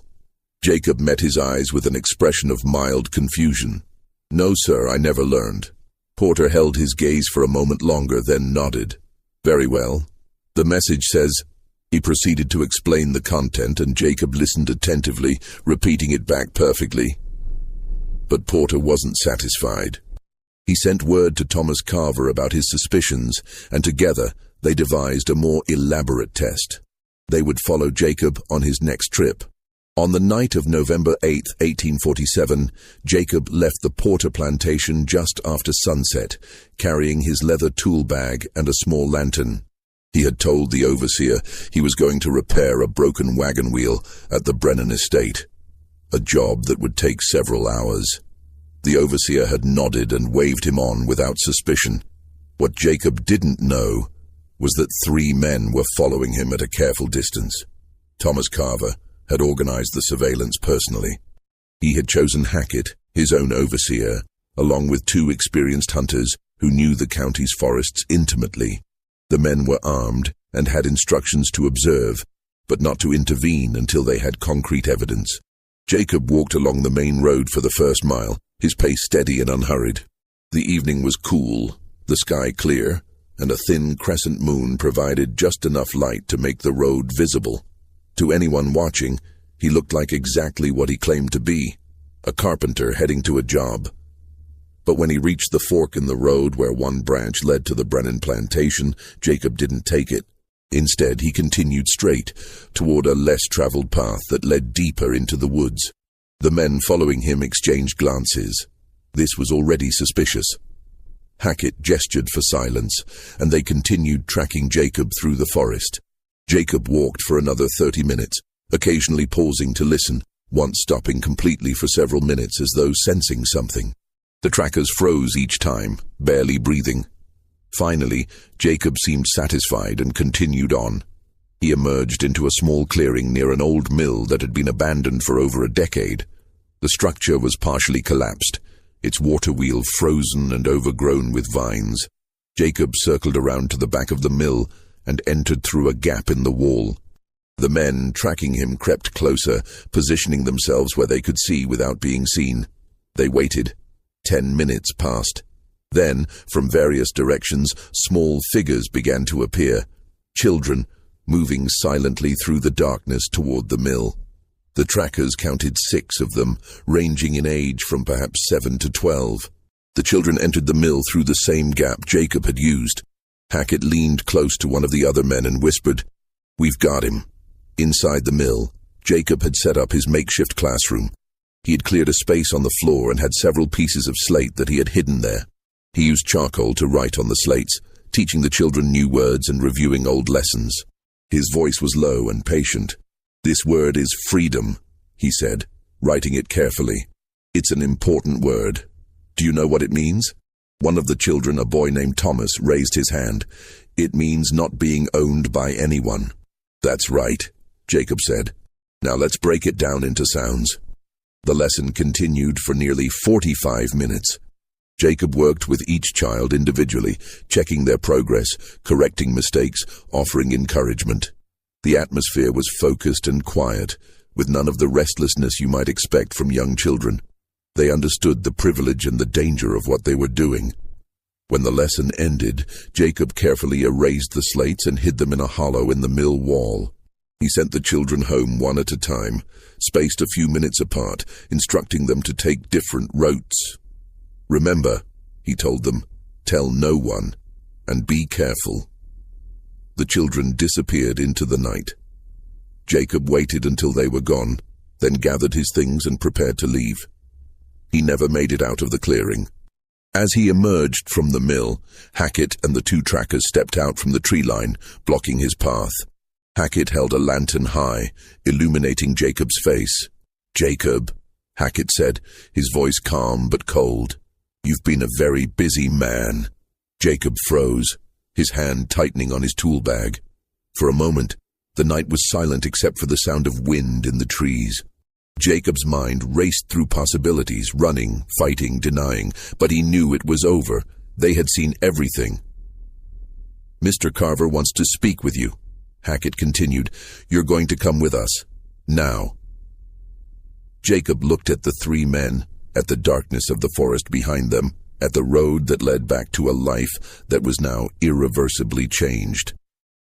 Jacob met his eyes with an expression of mild confusion. "No, sir, I never learned." Porter held his gaze for a moment longer, then nodded. "Very well. The message says—" He proceeded to explain the content, and Jacob listened attentively, repeating it back perfectly. But Porter wasn't satisfied. He sent word to Thomas Carver about his suspicions, and together they devised a more elaborate test. They would follow Jacob on his next trip. On the night of November 8, 1847, Jacob left the Porter plantation just after sunset, carrying his leather tool bag and a small lantern. He had told the overseer he was going to repair a broken wagon wheel at the Brennan estate, a job that would take several hours. The overseer had nodded and waved him on without suspicion. What Jacob didn't know was that 3 men were following him at a careful distance. Thomas Carver had organized the surveillance personally. He had chosen Hackett, his own overseer, along with 2 experienced hunters who knew the county's forests intimately. The men were armed and had instructions to observe, but not to intervene until they had concrete evidence. Jacob walked along the main road for the first mile, his pace steady and unhurried. The evening was cool, the sky clear, and a thin crescent moon provided just enough light to make the road visible. To anyone watching, he looked like exactly what he claimed to be, a carpenter heading to a job. But when he reached the fork in the road where one branch led to the Brennan plantation, Jacob didn't take it. Instead, he continued straight, toward a less traveled path that led deeper into the woods. The men following him exchanged glances. This was already suspicious. Hackett gestured for silence, and they continued tracking Jacob through the forest. Jacob walked for another 30 minutes, occasionally pausing to listen, once stopping completely for several minutes as though sensing something. The trackers froze each time, barely breathing. Finally, Jacob seemed satisfied and continued on. He emerged into a small clearing near an old mill that had been abandoned for over a decade. The structure was partially collapsed, its water wheel frozen and overgrown with vines. Jacob circled around to the back of the mill and entered through a gap in the wall. The men tracking him crept closer, positioning themselves where they could see without being seen. They waited. 10 minutes passed. Then, from various directions, small figures began to appear. Children, moving silently through the darkness toward the mill. The trackers counted 6 of them, ranging in age from perhaps 7 to 12. The children entered the mill through the same gap Jacob had used. Hackett leaned close to one of the other men and whispered, "We've got him." Inside the mill, Jacob had set up his makeshift classroom. He had cleared a space on the floor and had several pieces of slate that he had hidden there. He used charcoal to write on the slates, teaching the children new words and reviewing old lessons. His voice was low and patient. "This word is freedom," he said, writing it carefully. "It's an important word. Do you know what it means?" One of the children, a boy named Thomas, raised his hand. "It means not being owned by anyone." "That's right," Jacob said. "Now let's break it down into sounds." The lesson continued for nearly 45 minutes. Jacob worked with each child individually, checking their progress, correcting mistakes, offering encouragement. The atmosphere was focused and quiet, with none of the restlessness you might expect from young children. They understood the privilege and the danger of what they were doing. When the lesson ended, Jacob carefully erased the slates and hid them in a hollow in the mill wall. He sent the children home one at a time, spaced a few minutes apart, instructing them to take different routes. "Remember," he told them, "tell no one, and be careful." The children disappeared into the night. Jacob waited until they were gone, then gathered his things and prepared to leave. He never made it out of the clearing. As he emerged from the mill, Hackett and the two trackers stepped out from the tree line, blocking his path. Hackett held a lantern high, illuminating Jacob's face. "Jacob," Hackett said, his voice calm but cold, "you've been a very busy man." Jacob froze, his hand tightening on his tool bag. For a moment, the night was silent except for the sound of wind in the trees. Jacob's mind raced through possibilities, running, fighting, denying, but he knew it was over. They had seen everything. "Mr. Carver wants to speak with you," Hackett continued. "You're going to come with us. Now." Jacob looked at the three men, at the darkness of the forest behind them, at the road that led back to a life that was now irreversibly changed.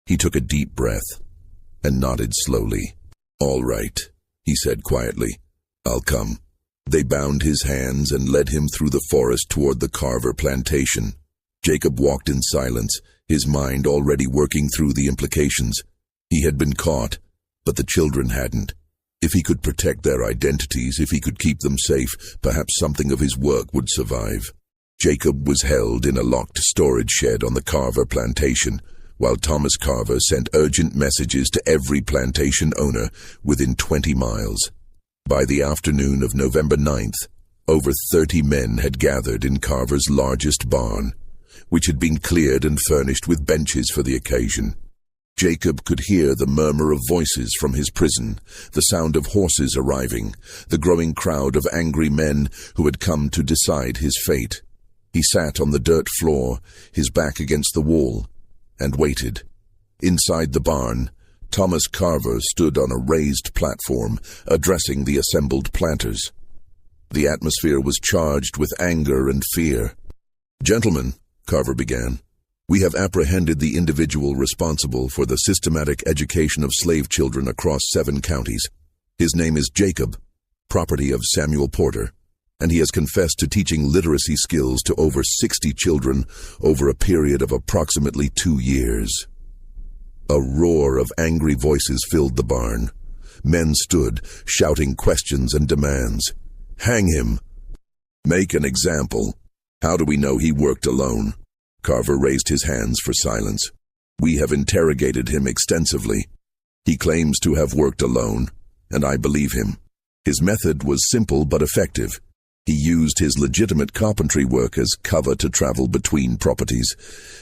He took a deep breath and nodded slowly. "All right," he said quietly. "I'll come." They bound his hands and led him through the forest toward the Carver plantation. Jacob walked in silence, his mind already working through the implications. He had been caught, but the children hadn't. If he could protect their identities, if he could keep them safe, perhaps something of his work would survive. Jacob was held in a locked storage shed on the Carver plantation, while Thomas Carver sent urgent messages to every plantation owner within 20 miles. By the afternoon of November 9th, over 30 men had gathered in Carver's largest barn, which had been cleared and furnished with benches for the occasion. Jacob could hear the murmur of voices from his prison, the sound of horses arriving, the growing crowd of angry men who had come to decide his fate. He sat on the dirt floor, his back against the wall, and waited. Inside the barn, Thomas Carver stood on a raised platform, addressing the assembled planters. The atmosphere was charged with anger and fear. "Gentlemen," Carver began, "we have apprehended the individual responsible for the systematic education of slave children across 7 counties. His name is Jacob, property of Samuel Porter, and he has confessed to teaching literacy skills to over 60 children over a period of approximately 2 years." A roar of angry voices filled the barn. Men stood, shouting questions and demands. "Hang him! Make an example! How do we know he worked alone?" Carver raised his hands for silence. "We have interrogated him extensively. He claims to have worked alone, and I believe him. His method was simple but effective. He used his legitimate carpentry work as cover to travel between properties,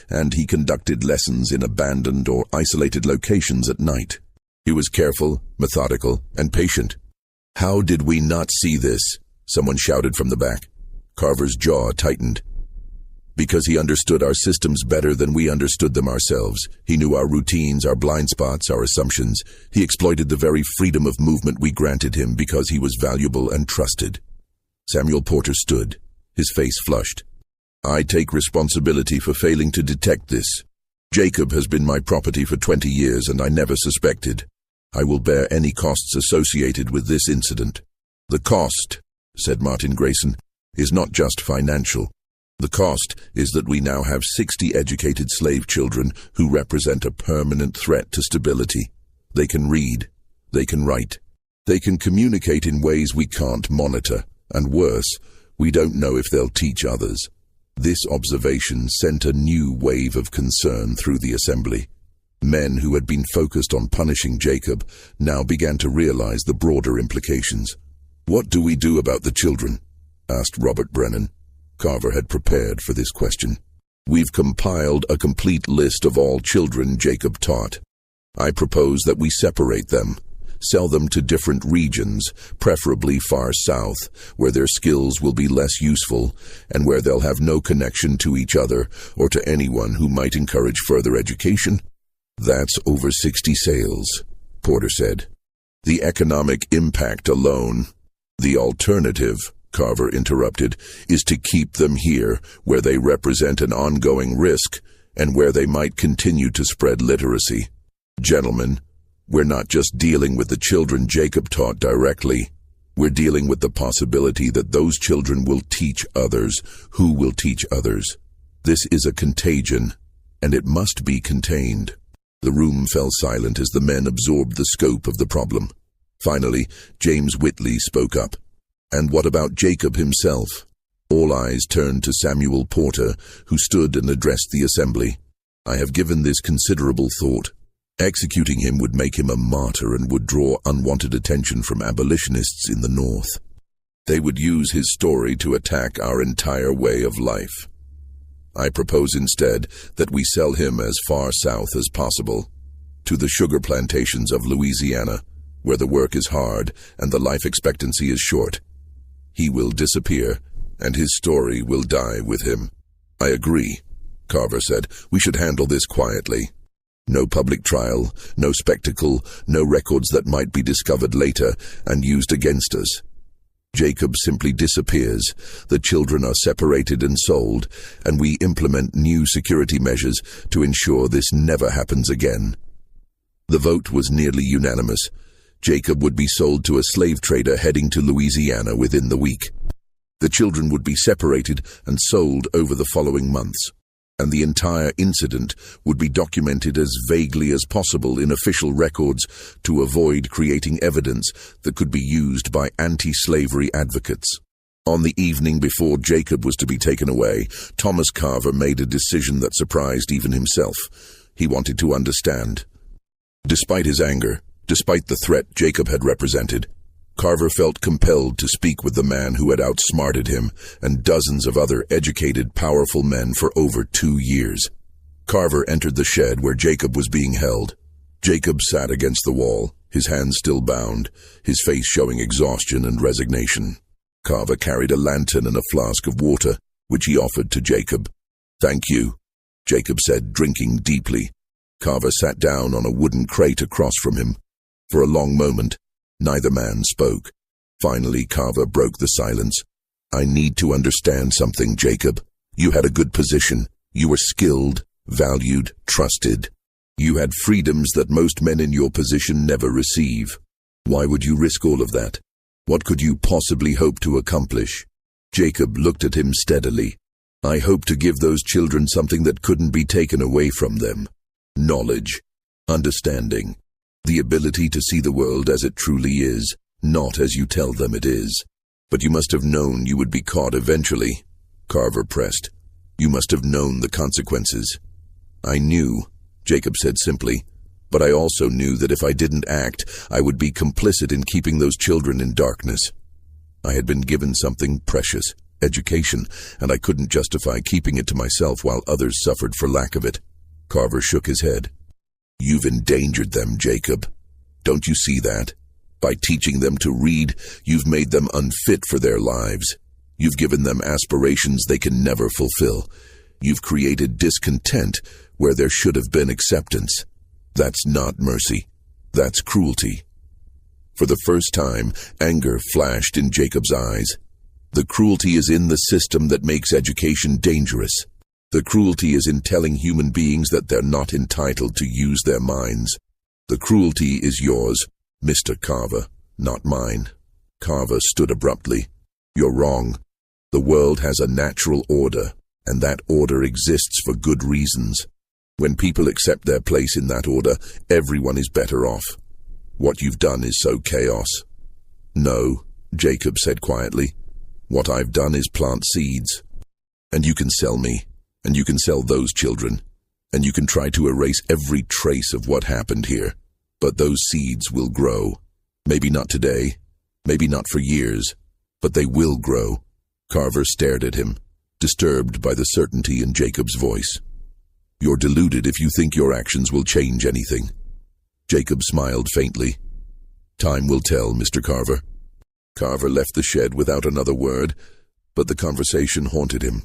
and he conducted lessons in abandoned or isolated locations at night. He was careful, methodical, and patient." "How did we not see this?" someone shouted from the back. Carver's jaw tightened. "Because he understood our systems better than we understood them ourselves. He knew our routines, our blind spots, our assumptions. He exploited the very freedom of movement we granted him because he was valuable and trusted." Samuel Porter stood, his face flushed. "I take responsibility for failing to detect this. Jacob has been my property for 20 years, and I never suspected. I will bear any costs associated with this incident." "The cost," said Martin Grayson, "is not just financial. The cost is that we now have 60 educated slave children who represent a permanent threat to stability. They can read, they can write, they can communicate in ways we can't monitor. And worse, we don't know if they'll teach others." This observation sent a new wave of concern through the assembly. Men who had been focused on punishing Jacob now began to realize the broader implications. "What do we do about the children?" asked Robert Brennan. Carver had prepared for this question. "We've compiled a complete list of all children Jacob taught. I propose that we separate them. Sell them to different regions, preferably far south, where their skills will be less useful and where they'll have no connection to each other or to anyone who might encourage further education." "That's over 60 sales," Porter said. "The economic impact alone." "The alternative," Carver interrupted, is to keep them here, where they represent an ongoing risk, and where they might continue to spread literacy. Gentlemen, we're not just dealing with the children Jacob taught directly. We're dealing with the possibility that those children will teach others, who will teach others. This is a contagion, and it must be contained. The room fell silent as the men absorbed the scope of the problem. Finally, James Whitley spoke up. And what about Jacob himself? All eyes turned to Samuel Porter, who stood and addressed the assembly. I have given this considerable thought. Executing him would make him a martyr and would draw unwanted attention from abolitionists in the North. They would use his story to attack our entire way of life. I propose instead that we sell him as far south as possible, to the sugar plantations of Louisiana, where the work is hard and the life expectancy is short. He will disappear, and his story will die with him. I agree, Carver said. We should handle this quietly. No public trial, no spectacle, no records that might be discovered later and used against us. Jacob simply disappears, the children are separated and sold, and we implement new security measures to ensure this never happens again. The vote was nearly unanimous. Jacob would be sold to a slave trader heading to Louisiana within the week. The children would be separated and sold over the following months, and the entire incident would be documented as vaguely as possible in official records to avoid creating evidence that could be used by anti-slavery advocates. On the evening before Jacob was to be taken away, Thomas Carver made a decision that surprised even himself. He wanted to understand. Despite his anger, despite the threat Jacob had represented, Carver felt compelled to speak with the man who had outsmarted him and dozens of other educated, powerful men for over 2 years. Carver entered the shed where Jacob was being held. Jacob sat against the wall, his hands still bound, his face showing exhaustion and resignation. Carver carried a lantern and a flask of water, which he offered to Jacob. "Thank you," Jacob said, drinking deeply. Carver sat down on a wooden crate across from him. For a long moment, neither man spoke. Finally, Carver broke the silence. "I need to understand something, Jacob. You had a good position. You were skilled, valued, trusted. You had freedoms that most men in your position never receive. Why would you risk all of that? What could you possibly hope to accomplish?" Jacob looked at him steadily. "I hope to give those children something that couldn't be taken away from them. Knowledge, understanding, the ability to see the world as it truly is, not as you tell them it is. But you must have known you would be caught eventually," Carver pressed. "You must have known the consequences." "I knew," Jacob said simply, "but I also knew that if I didn't act, I would be complicit in keeping those children in darkness. I had been given something precious, education, and I couldn't justify keeping it to myself while others suffered for lack of it." Carver shook his head. "You've endangered them, Jacob. Don't you see that? By teaching them to read, you've made them unfit for their lives. You've given them aspirations they can never fulfill. You've created discontent where there should have been acceptance. That's not mercy. That's cruelty." For the first time, anger flashed in Jacob's eyes. The cruelty is in the system that makes education dangerous. The cruelty is in telling human beings that they're not entitled to use their minds. The cruelty is yours, Mr. Carver, not mine. Carver stood abruptly. "You're wrong. The world has a natural order, and that order exists for good reasons. When people accept their place in that order, everyone is better off. What you've done is sow chaos." "No," Jacob said quietly. "What I've done is plant seeds. And you can sell me. And you can sell those children, and you can try to erase every trace of what happened here. But those seeds will grow. Maybe not today, maybe not for years, but they will grow." Carver stared at him, disturbed by the certainty in Jacob's voice. "You're deluded if you think your actions will change anything." Jacob smiled faintly. "Time will tell, Mr. Carver." Carver left the shed without another word, but the conversation haunted him.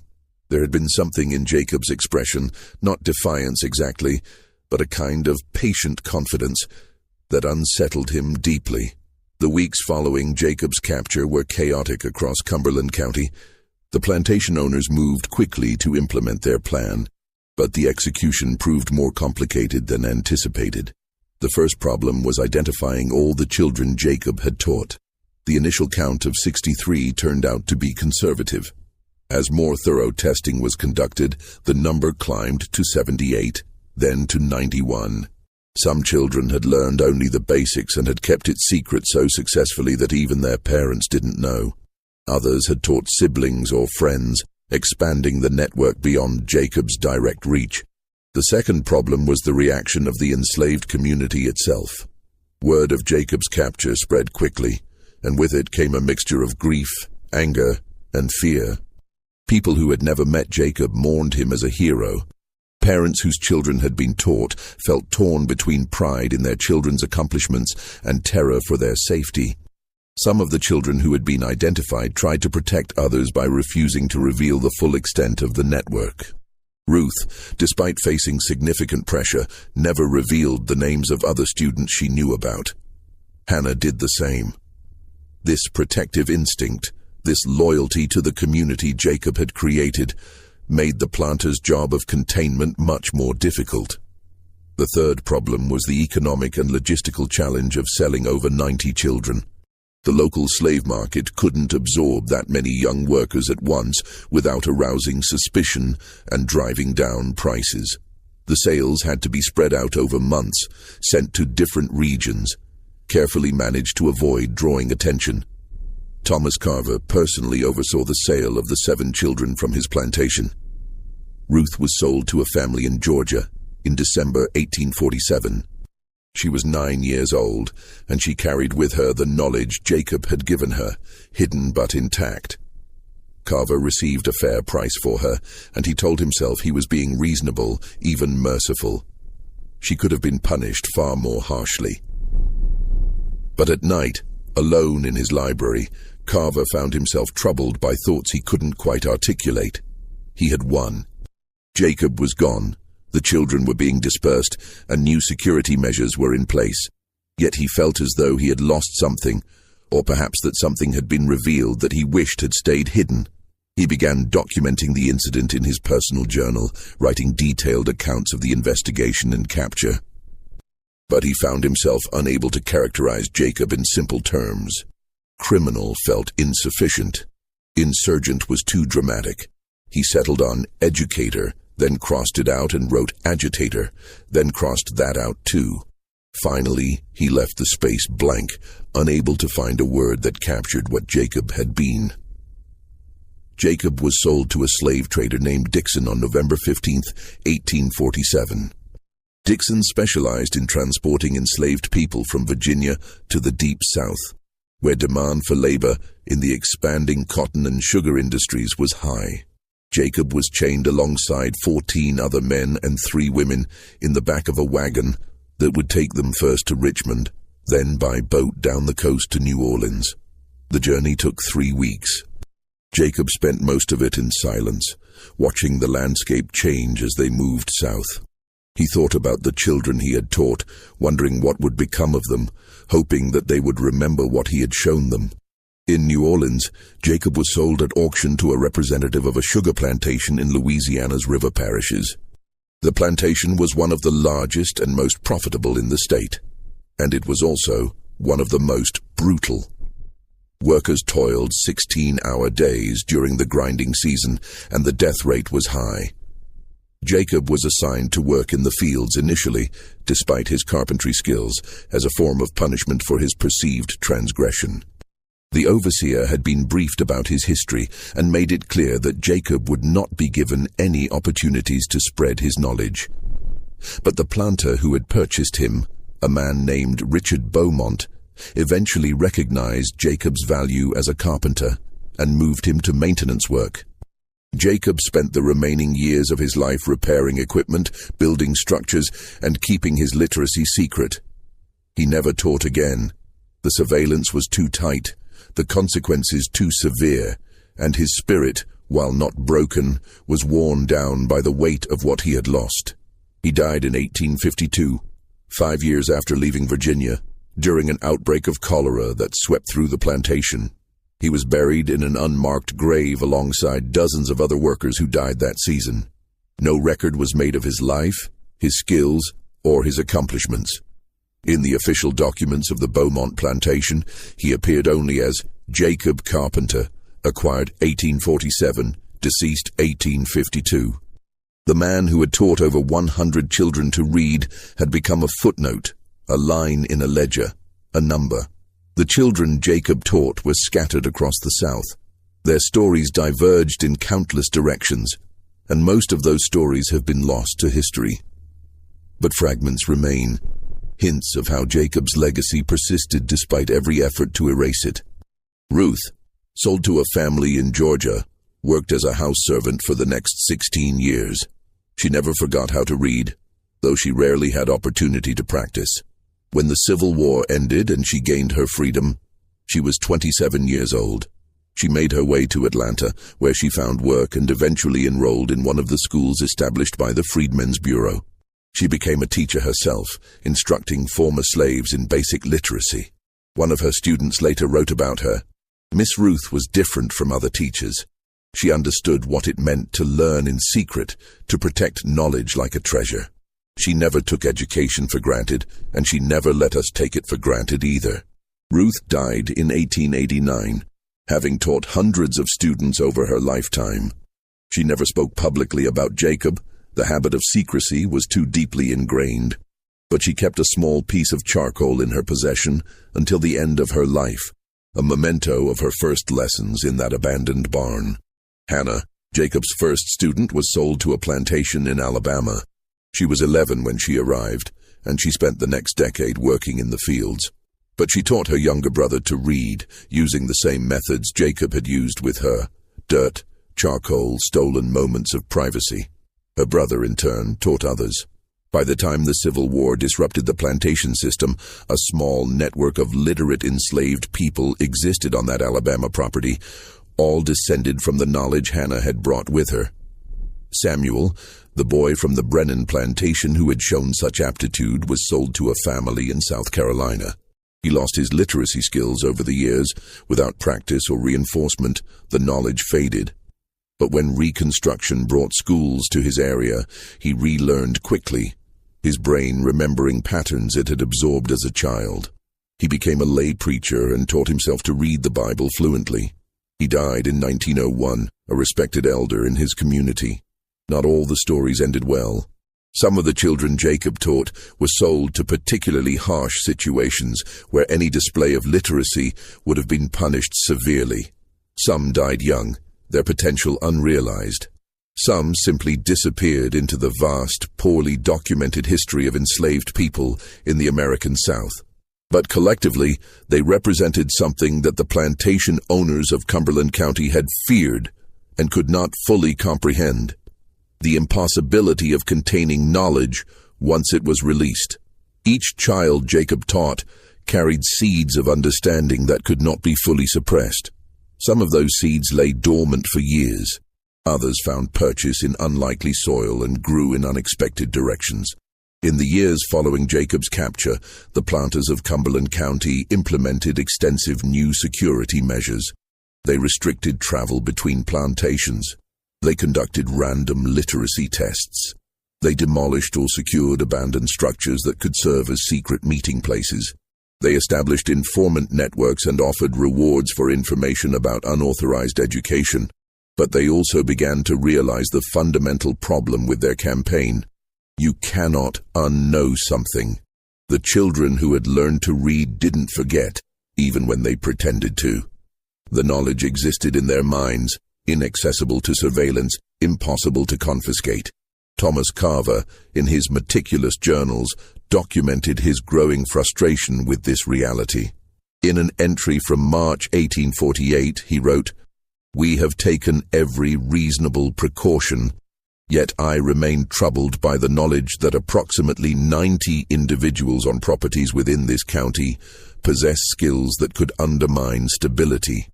There had been something in Jacob's expression, not defiance exactly, but a kind of patient confidence that unsettled him deeply. The weeks following Jacob's capture were chaotic across Cumberland County. The plantation owners moved quickly to implement their plan, but the execution proved more complicated than anticipated. The first problem was identifying all the children Jacob had taught. The initial count of 63 turned out to be conservative. As more thorough testing was conducted, the number climbed to 78, then to 91. Some children had learned only the basics and had kept it secret so successfully that even their parents didn't know. Others had taught siblings or friends, expanding the network beyond Jacob's direct reach. The second problem was the reaction of the enslaved community itself. Word of Jacob's capture spread quickly, and with it came a mixture of grief, anger, and fear. People who had never met Jacob mourned him as a hero. Parents whose children had been taught felt torn between pride in their children's accomplishments and terror for their safety. Some of the children who had been identified tried to protect others by refusing to reveal the full extent of the network. Ruth, despite facing significant pressure, never revealed the names of other students she knew about. Hannah did the same. This protective instinct, this loyalty to the community Jacob had created, made the planters' job of containment much more difficult. The third problem was the economic and logistical challenge of selling over 90 children. The local slave market couldn't absorb that many young workers at once without arousing suspicion and driving down prices. The sales had to be spread out over months, sent to different regions, carefully managed to avoid drawing attention. Thomas Carver personally oversaw the sale of the 7 children from his plantation. Ruth was sold to a family in Georgia in December 1847. She was 9 years old, and she carried with her the knowledge Jacob had given her, hidden but intact. Carver received a fair price for her, and he told himself he was being reasonable, even merciful. She could have been punished far more harshly. But at night, alone in his library, Carver found himself troubled by thoughts he couldn't quite articulate. He had won. Jacob was gone. The children were being dispersed, and new security measures were in place. Yet he felt as though he had lost something, or perhaps that something had been revealed that he wished had stayed hidden. He began documenting the incident in his personal journal, writing detailed accounts of the investigation and capture. But he found himself unable to characterize Jacob in simple terms. Criminal felt insufficient. Insurgent was too dramatic. He settled on educator, then crossed it out and wrote agitator, then crossed that out too. Finally, he left the space blank, unable to find a word that captured what Jacob had been. Jacob was sold to a slave trader named Dixon on November 15, 1847. Dixon specialized in transporting enslaved people from Virginia to the Deep South, where demand for labor in the expanding cotton and sugar industries was high. Jacob was chained alongside 14 other men and 3 women in the back of a wagon that would take them first to Richmond, then by boat down the coast to New Orleans. The journey took 3 weeks. Jacob spent most of it in silence, watching the landscape change as they moved south. He thought about the children he had taught, wondering what would become of them, hoping that they would remember what he had shown them. In New Orleans, Jacob was sold at auction to a representative of a sugar plantation in Louisiana's river parishes. The plantation was one of the largest and most profitable in the state, and it was also one of the most brutal. Workers toiled 16-hour days during the grinding season, and the death rate was high. Jacob was assigned to work in the fields initially, despite his carpentry skills, as a form of punishment for his perceived transgression. The overseer had been briefed about his history and made it clear that Jacob would not be given any opportunities to spread his knowledge. But the planter who had purchased him, a man named Richard Beaumont, eventually recognized Jacob's value as a carpenter and moved him to maintenance work. Jacob spent the remaining years of his life repairing equipment, building structures, and keeping his literacy secret. He never taught again. The surveillance was too tight, the consequences too severe, and his spirit, while not broken, was worn down by the weight of what he had lost. He died in 1852, 5 years after leaving Virginia, during an outbreak of cholera that swept through the plantation. He was buried in an unmarked grave alongside dozens of other workers who died that season. No record was made of his life, his skills, or his accomplishments. In the official documents of the Beaumont plantation, he appeared only as Jacob Carpenter, acquired 1847, deceased 1852. The man who had taught over 100 children to read had become a footnote, a line in a ledger, a number. The children Jacob taught were scattered across the South. Their stories diverged in countless directions, and most of those stories have been lost to history. But fragments remain, hints of how Jacob's legacy persisted despite every effort to erase it. Ruth, sold to a family in Georgia, worked as a house servant for the next 16 years. She never forgot how to read, though she rarely had opportunity to practice. When the Civil War ended and she gained her freedom, she was 27 years old. She made her way to Atlanta, where she found work and eventually enrolled in one of the schools established by the Freedmen's Bureau. She became a teacher herself, instructing former slaves in basic literacy. One of her students later wrote about her, "Miss Ruth was different from other teachers. She understood what it meant to learn in secret, to protect knowledge like a treasure. She never took education for granted, and she never let us take it for granted either." Ruth died in 1889, having taught hundreds of students over her lifetime. She never spoke publicly about Jacob. The habit of secrecy was too deeply ingrained, but she kept a small piece of charcoal in her possession until the end of her life, a memento of her first lessons in that abandoned barn. Hannah, Jacob's first student, was sold to a plantation in Alabama. She was 11 when she arrived, and she spent the next decade working in the fields. But she taught her younger brother to read, using the same methods Jacob had used with her: dirt, charcoal, stolen moments of privacy. Her brother, in turn, taught others. By the time the Civil War disrupted the plantation system, a small network of literate enslaved people existed on that Alabama property, all descended from the knowledge Hannah had brought with her. Samuel, the boy from the Brennan plantation who had shown such aptitude, was sold to a family in South Carolina. He lost his literacy skills over the years. Without practice or reinforcement, the knowledge faded. But when Reconstruction brought schools to his area, he relearned quickly, his brain remembering patterns it had absorbed as a child. He became a lay preacher and taught himself to read the Bible fluently. He died in 1901, a respected elder in his community. Not all the stories ended well. Some of the children Jacob taught were sold to particularly harsh situations where any display of literacy would have been punished severely. Some died young, their potential unrealized. Some simply disappeared into the vast, poorly documented history of enslaved people in the American South. But collectively, they represented something that the plantation owners of Cumberland County had feared and could not fully comprehend: the impossibility of containing knowledge once it was released. Each child Jacob taught carried seeds of understanding that could not be fully suppressed. Some of those seeds lay dormant for years. Others found purchase in unlikely soil and grew in unexpected directions. In the years following Jacob's capture, the planters of Cumberland County implemented extensive new security measures. They restricted travel between plantations. They conducted random literacy tests. They demolished or secured abandoned structures that could serve as secret meeting places. They established informant networks and offered rewards for information about unauthorized education. But they also began to realize the fundamental problem with their campaign. You cannot unknow something. The children who had learned to read didn't forget, even when they pretended to. The knowledge existed in their minds, inaccessible to surveillance, impossible to confiscate. Thomas Carver, in his meticulous journals, documented his growing frustration with this reality. In an entry from March 1848, he wrote, "We have taken every reasonable precaution, yet I remain troubled by the knowledge that approximately 90 individuals on properties within this county possess skills that could undermine stability.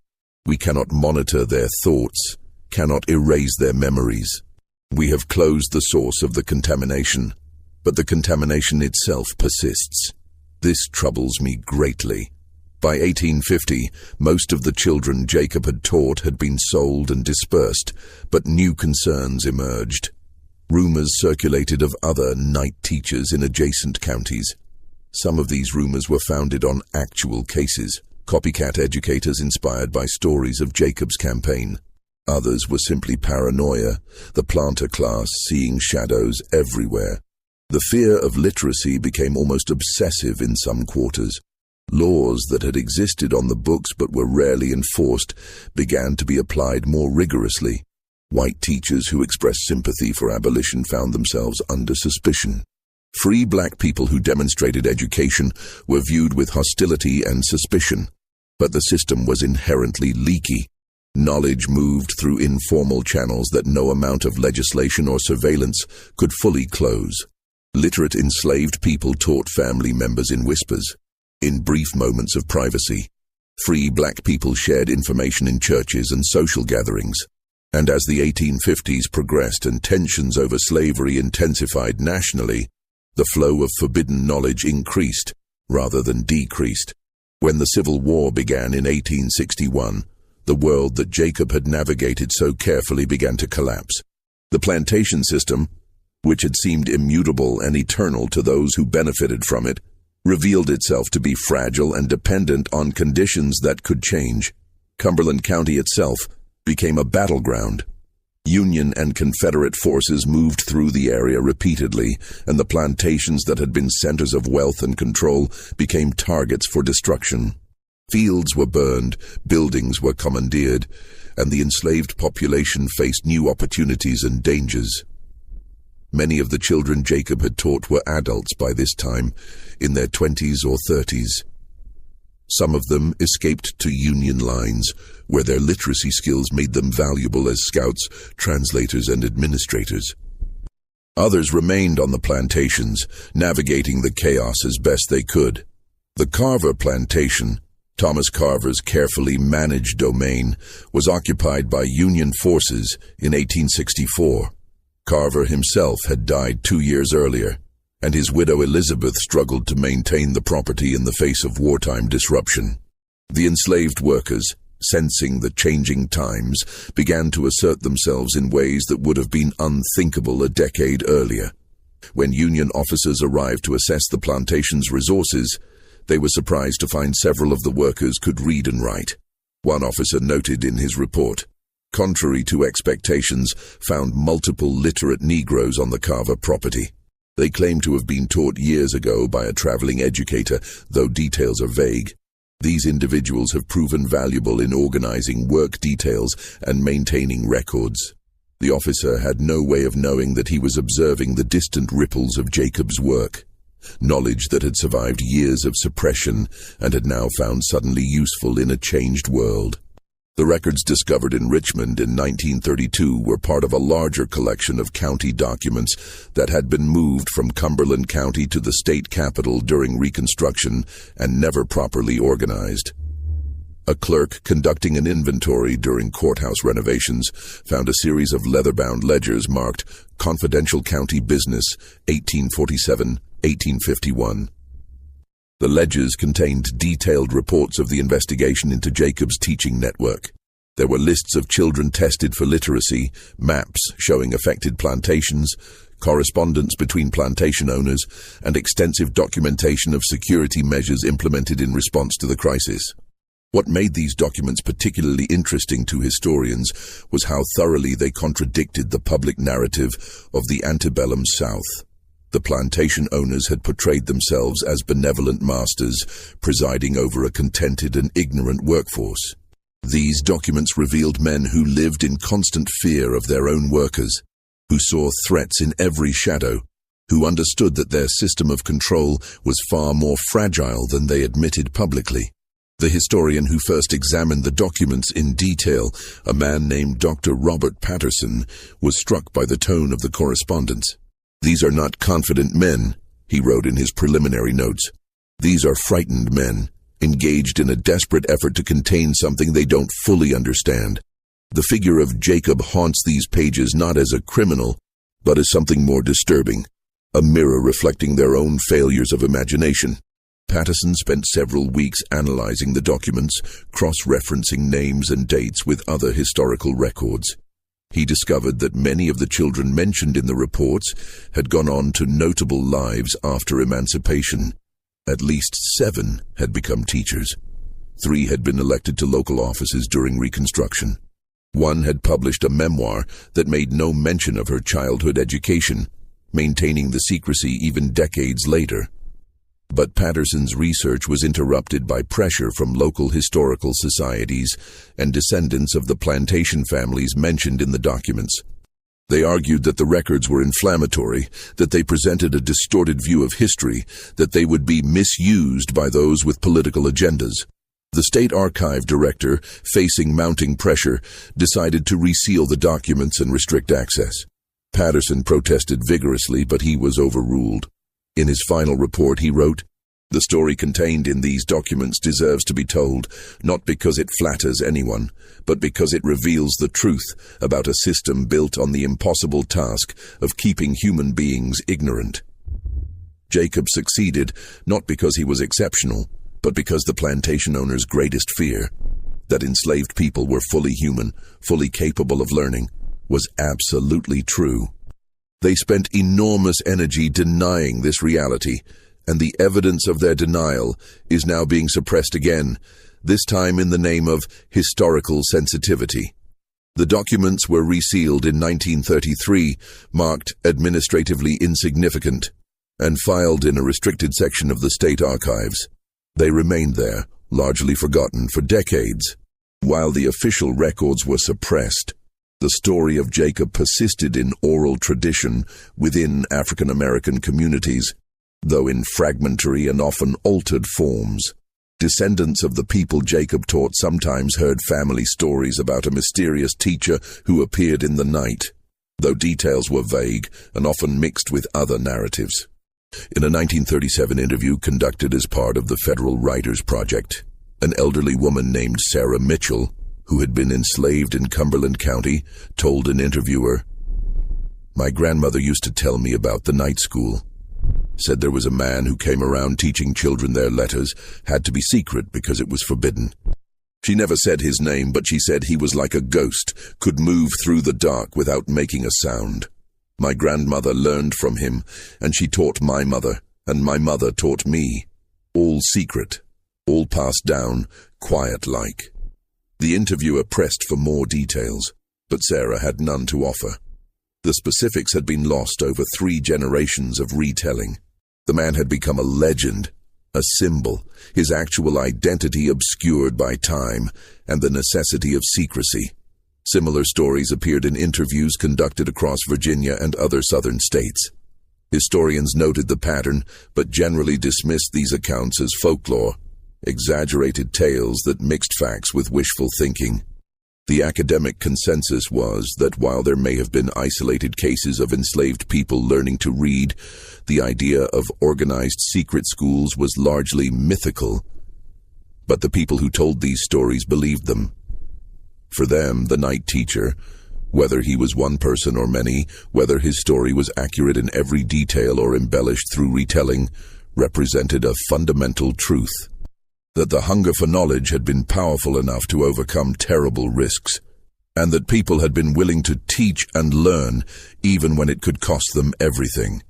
We cannot monitor their thoughts, cannot erase their memories. We have closed the source of the contamination, but the contamination itself persists. This troubles me greatly. By 1850, most of the children Jacob had taught had been sold and dispersed, but new concerns emerged. Rumors circulated of other night teachers in adjacent counties. Some of these rumors were founded on actual cases, copycat educators inspired by stories of Jacob's campaign. Others were simply paranoia, the planter class seeing shadows everywhere. The fear of literacy became almost obsessive in some quarters. Laws that had existed on the books but were rarely enforced began to be applied more rigorously. White teachers who expressed sympathy for abolition found themselves under suspicion. Free black people who demonstrated education were viewed with hostility and suspicion. But the system was inherently leaky. Knowledge moved through informal channels that no amount of legislation or surveillance could fully close. Literate enslaved people taught family members in whispers, in brief moments of privacy. Free black people shared information in churches and social gatherings. And as the 1850s progressed and tensions over slavery intensified nationally, the flow of forbidden knowledge increased rather than decreased. When the Civil War began in 1861, the world that Jacob had navigated so carefully began to collapse. The plantation system, which had seemed immutable and eternal to those who benefited from it, revealed itself to be fragile and dependent on conditions that could change. Cumberland County itself became a battleground. Union and Confederate forces moved through the area repeatedly, and the plantations that had been centers of wealth and control became targets for destruction. Fields were burned, buildings were commandeered, and the enslaved population faced new opportunities and dangers. Many of the children Jacob had taught were adults by this time, in their 20s or 30s. Some of them escaped to Union lines, where their literacy skills made them valuable as scouts, translators, and administrators. Others remained on the plantations, navigating the chaos as best they could. The Carver Plantation, Thomas Carver's carefully managed domain, was occupied by Union forces in 1864. Carver himself had died 2 years earlier, and his widow Elizabeth struggled to maintain the property in the face of wartime disruption. The enslaved workers, sensing the changing times, began to assert themselves in ways that would have been unthinkable a decade earlier. When Union officers arrived to assess the plantation's resources, they were surprised to find several of the workers could read and write. One officer noted in his report, contrary to expectations, found multiple literate Negroes on the Carver property. They claim to have been taught years ago by a traveling educator, though details are vague. These individuals have proven valuable in organizing work details and maintaining records. The officer had no way of knowing that he was observing the distant ripples of Jacob's work, knowledge that had survived years of suppression and had now found suddenly useful in a changed world. The records discovered in Richmond in 1932 were part of a larger collection of county documents that had been moved from Cumberland County to the state capital during Reconstruction and never properly organized. A clerk conducting an inventory during courthouse renovations found a series of leather-bound ledgers marked Confidential County Business, 1847-1851. The ledgers contained detailed reports of the investigation into Jacob's teaching network. There were lists of children tested for literacy, maps showing affected plantations, correspondence between plantation owners, and extensive documentation of security measures implemented in response to the crisis. What made these documents particularly interesting to historians was how thoroughly they contradicted the public narrative of the antebellum South. The plantation owners had portrayed themselves as benevolent masters, presiding over a contented and ignorant workforce. These documents revealed men who lived in constant fear of their own workers, who saw threats in every shadow, who understood that their system of control was far more fragile than they admitted publicly. The historian who first examined the documents in detail, a man named Dr. Robert Patterson, was struck by the tone of the correspondence. "These are not confident men," he wrote in his preliminary notes. "These are frightened men, engaged in a desperate effort to contain something they don't fully understand. The figure of Jacob haunts these pages not as a criminal, but as something more disturbing, a mirror reflecting their own failures of imagination. Patterson spent several weeks analyzing the documents, cross-referencing names and dates with other historical records. He discovered that many of the children mentioned in the reports had gone on to notable lives after emancipation. At least 7 had become teachers. 3 had been elected to local offices during Reconstruction. 1 had published a memoir that made no mention of her childhood education, maintaining the secrecy even decades later. But Patterson's research was interrupted by pressure from local historical societies and descendants of the plantation families mentioned in the documents. They argued that the records were inflammatory, that they presented a distorted view of history, that they would be misused by those with political agendas. The State Archive director, facing mounting pressure, decided to reseal the documents and restrict access. Patterson protested vigorously, but he was overruled. In his final report, he wrote, "The story contained in these documents deserves to be told, not because it flatters anyone, but because it reveals the truth about a system built on the impossible task of keeping human beings ignorant." Jacob succeeded, not because he was exceptional, but because the plantation owner's greatest fear, that enslaved people were fully human, fully capable of learning, was absolutely true. They spent enormous energy denying this reality, and the evidence of their denial is now being suppressed again, this time in the name of historical sensitivity. The documents were resealed in 1933, marked administratively insignificant, and filed in a restricted section of the state archives. They remained there, largely forgotten, for decades. While the official records were suppressed, the story of Jacob persisted in oral tradition within African American communities, though in fragmentary and often altered forms. Descendants of the people Jacob taught sometimes heard family stories about a mysterious teacher who appeared in the night, though details were vague and often mixed with other narratives. In a 1937 interview conducted as part of the Federal Writers Project, an elderly woman named Sarah Mitchell, who had been enslaved in Cumberland County, told an interviewer, "My grandmother used to tell me about the night school. Said there was a man who came around teaching children their letters, had to be secret because it was forbidden. She never said his name, but she said he was like a ghost, could move through the dark without making a sound. My grandmother learned from him, and she taught my mother, and my mother taught me. All secret, all passed down, quiet-like." The interviewer pressed for more details, but Sarah had none to offer. The specifics had been lost over 3 generations of retelling. The man had become a legend, a symbol, his actual identity obscured by time and the necessity of secrecy. Similar stories appeared in interviews conducted across Virginia and other southern states. Historians noted the pattern, but generally dismissed these accounts as folklore, exaggerated tales that mixed facts with wishful thinking. The academic consensus was that while there may have been isolated cases of enslaved people learning to read, the idea of organized secret schools was largely mythical. But the people who told these stories believed them. For them, the night teacher, whether he was one person or many, whether his story was accurate in every detail or embellished through retelling, represented a fundamental truth: that the hunger for knowledge had been powerful enough to overcome terrible risks, and that people had been willing to teach and learn even when it could cost them everything.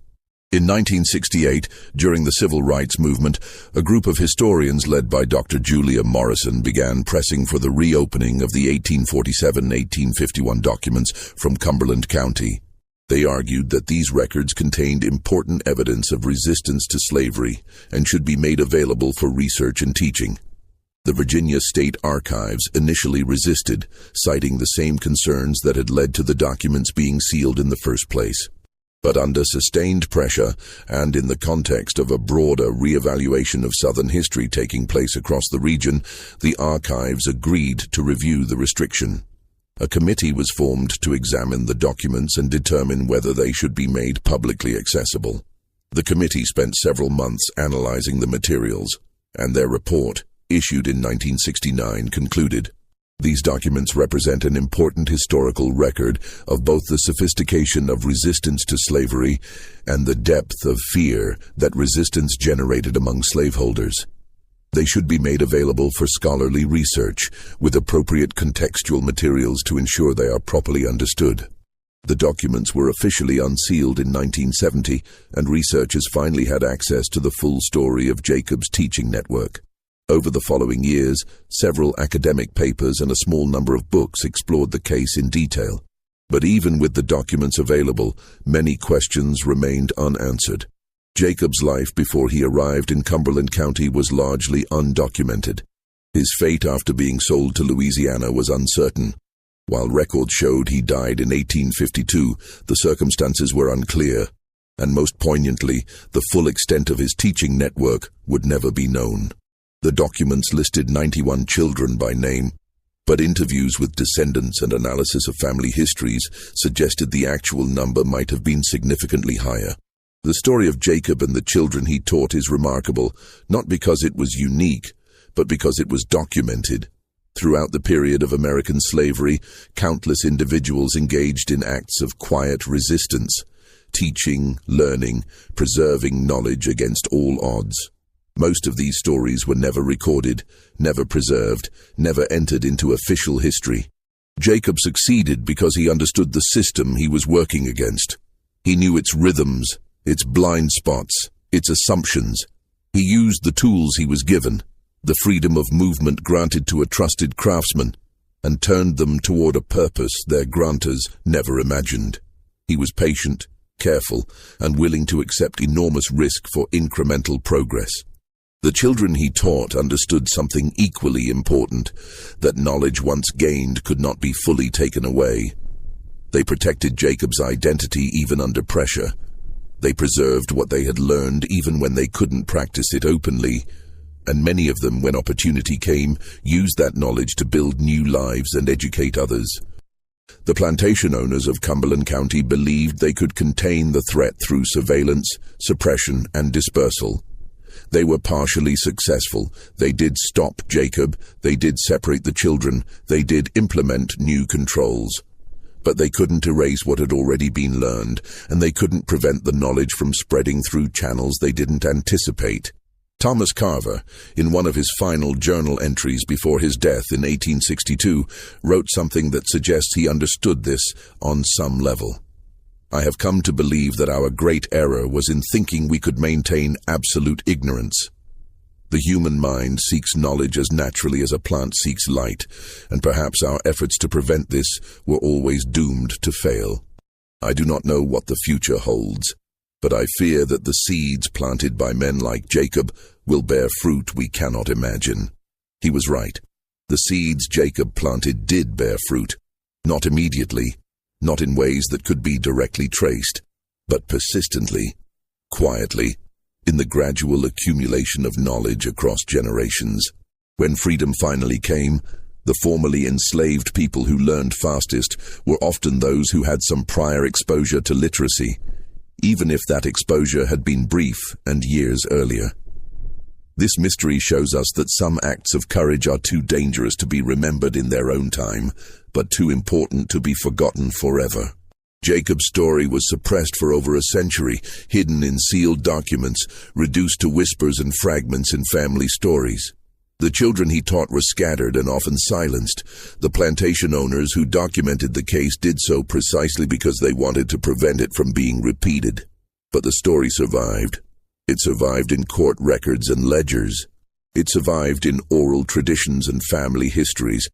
In 1968, during the Civil Rights Movement, a group of historians led by Dr. Julia Morrison began pressing for the reopening of the 1847-1851 documents from Cumberland County. They argued that these records contained important evidence of resistance to slavery and should be made available for research and teaching. The Virginia State Archives initially resisted, citing the same concerns that had led to the documents being sealed in the first place. But under sustained pressure, and in the context of a broader reevaluation of Southern history taking place across the region, the archives agreed to review the restriction. A committee was formed to examine the documents and determine whether they should be made publicly accessible. The committee spent several months analyzing the materials, and their report, issued in 1969, concluded, These documents represent an important historical record of both the sophistication of resistance to slavery and the depth of fear that resistance generated among slaveholders. They should be made available for scholarly research, with appropriate contextual materials to ensure they are properly understood. The documents were officially unsealed in 1970, and researchers finally had access to the full story of Jacob's teaching network. Over the following years, several academic papers and a small number of books explored the case in detail. But even with the documents available, many questions remained unanswered. Jacob's life before he arrived in Cumberland County was largely undocumented. His fate after being sold to Louisiana was uncertain. While records showed he died in 1852, the circumstances were unclear, and most poignantly, the full extent of his teaching network would never be known. The documents listed 91 children by name, but interviews with descendants and analysis of family histories suggested the actual number might have been significantly higher. The story of Jacob and the children he taught is remarkable, not because it was unique, but because it was documented. Throughout the period of American slavery, countless individuals engaged in acts of quiet resistance, teaching, learning, preserving knowledge against all odds. Most of these stories were never recorded, never preserved, never entered into official history. Jacob succeeded because he understood the system he was working against. He knew its rhythms, its blind spots, its assumptions. He used the tools he was given, the freedom of movement granted to a trusted craftsman, and turned them toward a purpose their grantors never imagined. He was patient, careful, and willing to accept enormous risk for incremental progress. The children he taught understood something equally important, that knowledge once gained could not be fully taken away. They protected Jacob's identity even under pressure. They preserved what they had learned even when they couldn't practice it openly, and many of them, when opportunity came, used that knowledge to build new lives and educate others. The plantation owners of Cumberland County believed they could contain the threat through surveillance, suppression, and dispersal. They were partially successful. They did stop Jacob, they did separate the children, they did implement new controls. But they couldn't erase what had already been learned, and they couldn't prevent the knowledge from spreading through channels they didn't anticipate. Thomas Carver, in one of his final journal entries before his death in 1862, wrote something that suggests he understood this on some level. I have come to believe that our great error was in thinking we could maintain absolute ignorance. The human mind seeks knowledge as naturally as a plant seeks light, and perhaps our efforts to prevent this were always doomed to fail. I do not know what the future holds, but I fear that the seeds planted by men like Jacob will bear fruit we cannot imagine. He was right. The seeds Jacob planted did bear fruit, not immediately, not in ways that could be directly traced, but persistently, quietly, in the gradual accumulation of knowledge across generations. When freedom finally came, the formerly enslaved people who learned fastest were often those who had some prior exposure to literacy, even if that exposure had been brief and years earlier. This mystery shows us that some acts of courage are too dangerous to be remembered in their own time, but too important to be forgotten forever. Jacob's story was suppressed for over a century, hidden in sealed documents, reduced to whispers and fragments in family stories. The children he taught were scattered and often silenced. The plantation owners who documented the case did so precisely because they wanted to prevent it from being repeated. But the story survived. It survived in court records and ledgers. It survived in oral traditions and family histories.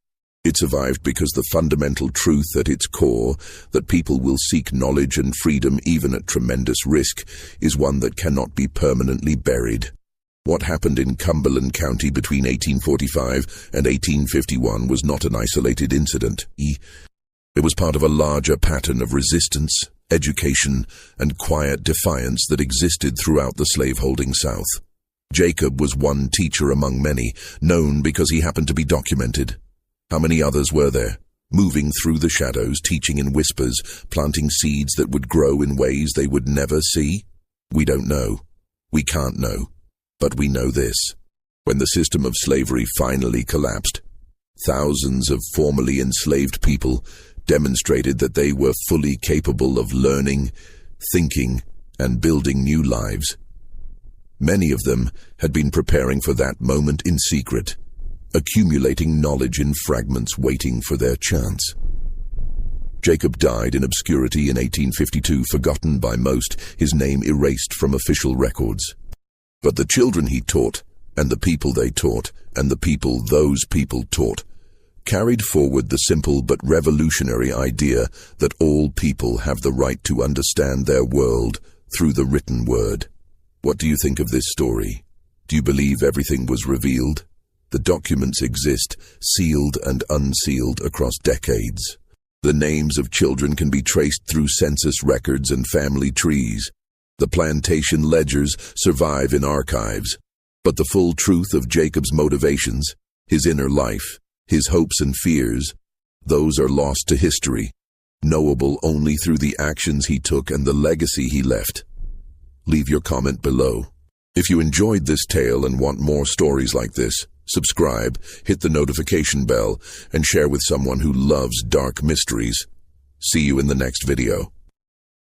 It survived because the fundamental truth at its core, that people will seek knowledge and freedom even at tremendous risk, is one that cannot be permanently buried. What happened in Cumberland County between 1845 and 1851 was not an isolated incident. It was part of a larger pattern of resistance, education, and quiet defiance that existed throughout the slaveholding South. Jacob was one teacher among many, known because he happened to be documented. How many others were there, moving through the shadows, teaching in whispers, planting seeds that would grow in ways they would never see? We don't know. We can't know. But we know this. When the system of slavery finally collapsed, thousands of formerly enslaved people demonstrated that they were fully capable of learning, thinking, and building new lives. Many of them had been preparing for that moment in secret, accumulating knowledge in fragments waiting for their chance. Jacob died in obscurity in 1852, forgotten by most, his name erased from official records. But the children he taught, and the people they taught, and the people those people taught, carried forward the simple but revolutionary idea that all people have the right to understand their world through the written word. What do you think of this story? Do you believe everything was revealed? The documents exist, sealed and unsealed across decades. The names of children can be traced through census records and family trees. The plantation ledgers survive in archives. But the full truth of Jacob's motivations, his inner life, his hopes and fears, those are lost to history, knowable only through the actions he took and the legacy he left. Leave your comment below. If you enjoyed this tale and want more stories like this, subscribe, hit the notification bell, and share with someone who loves dark mysteries. See you in the next video.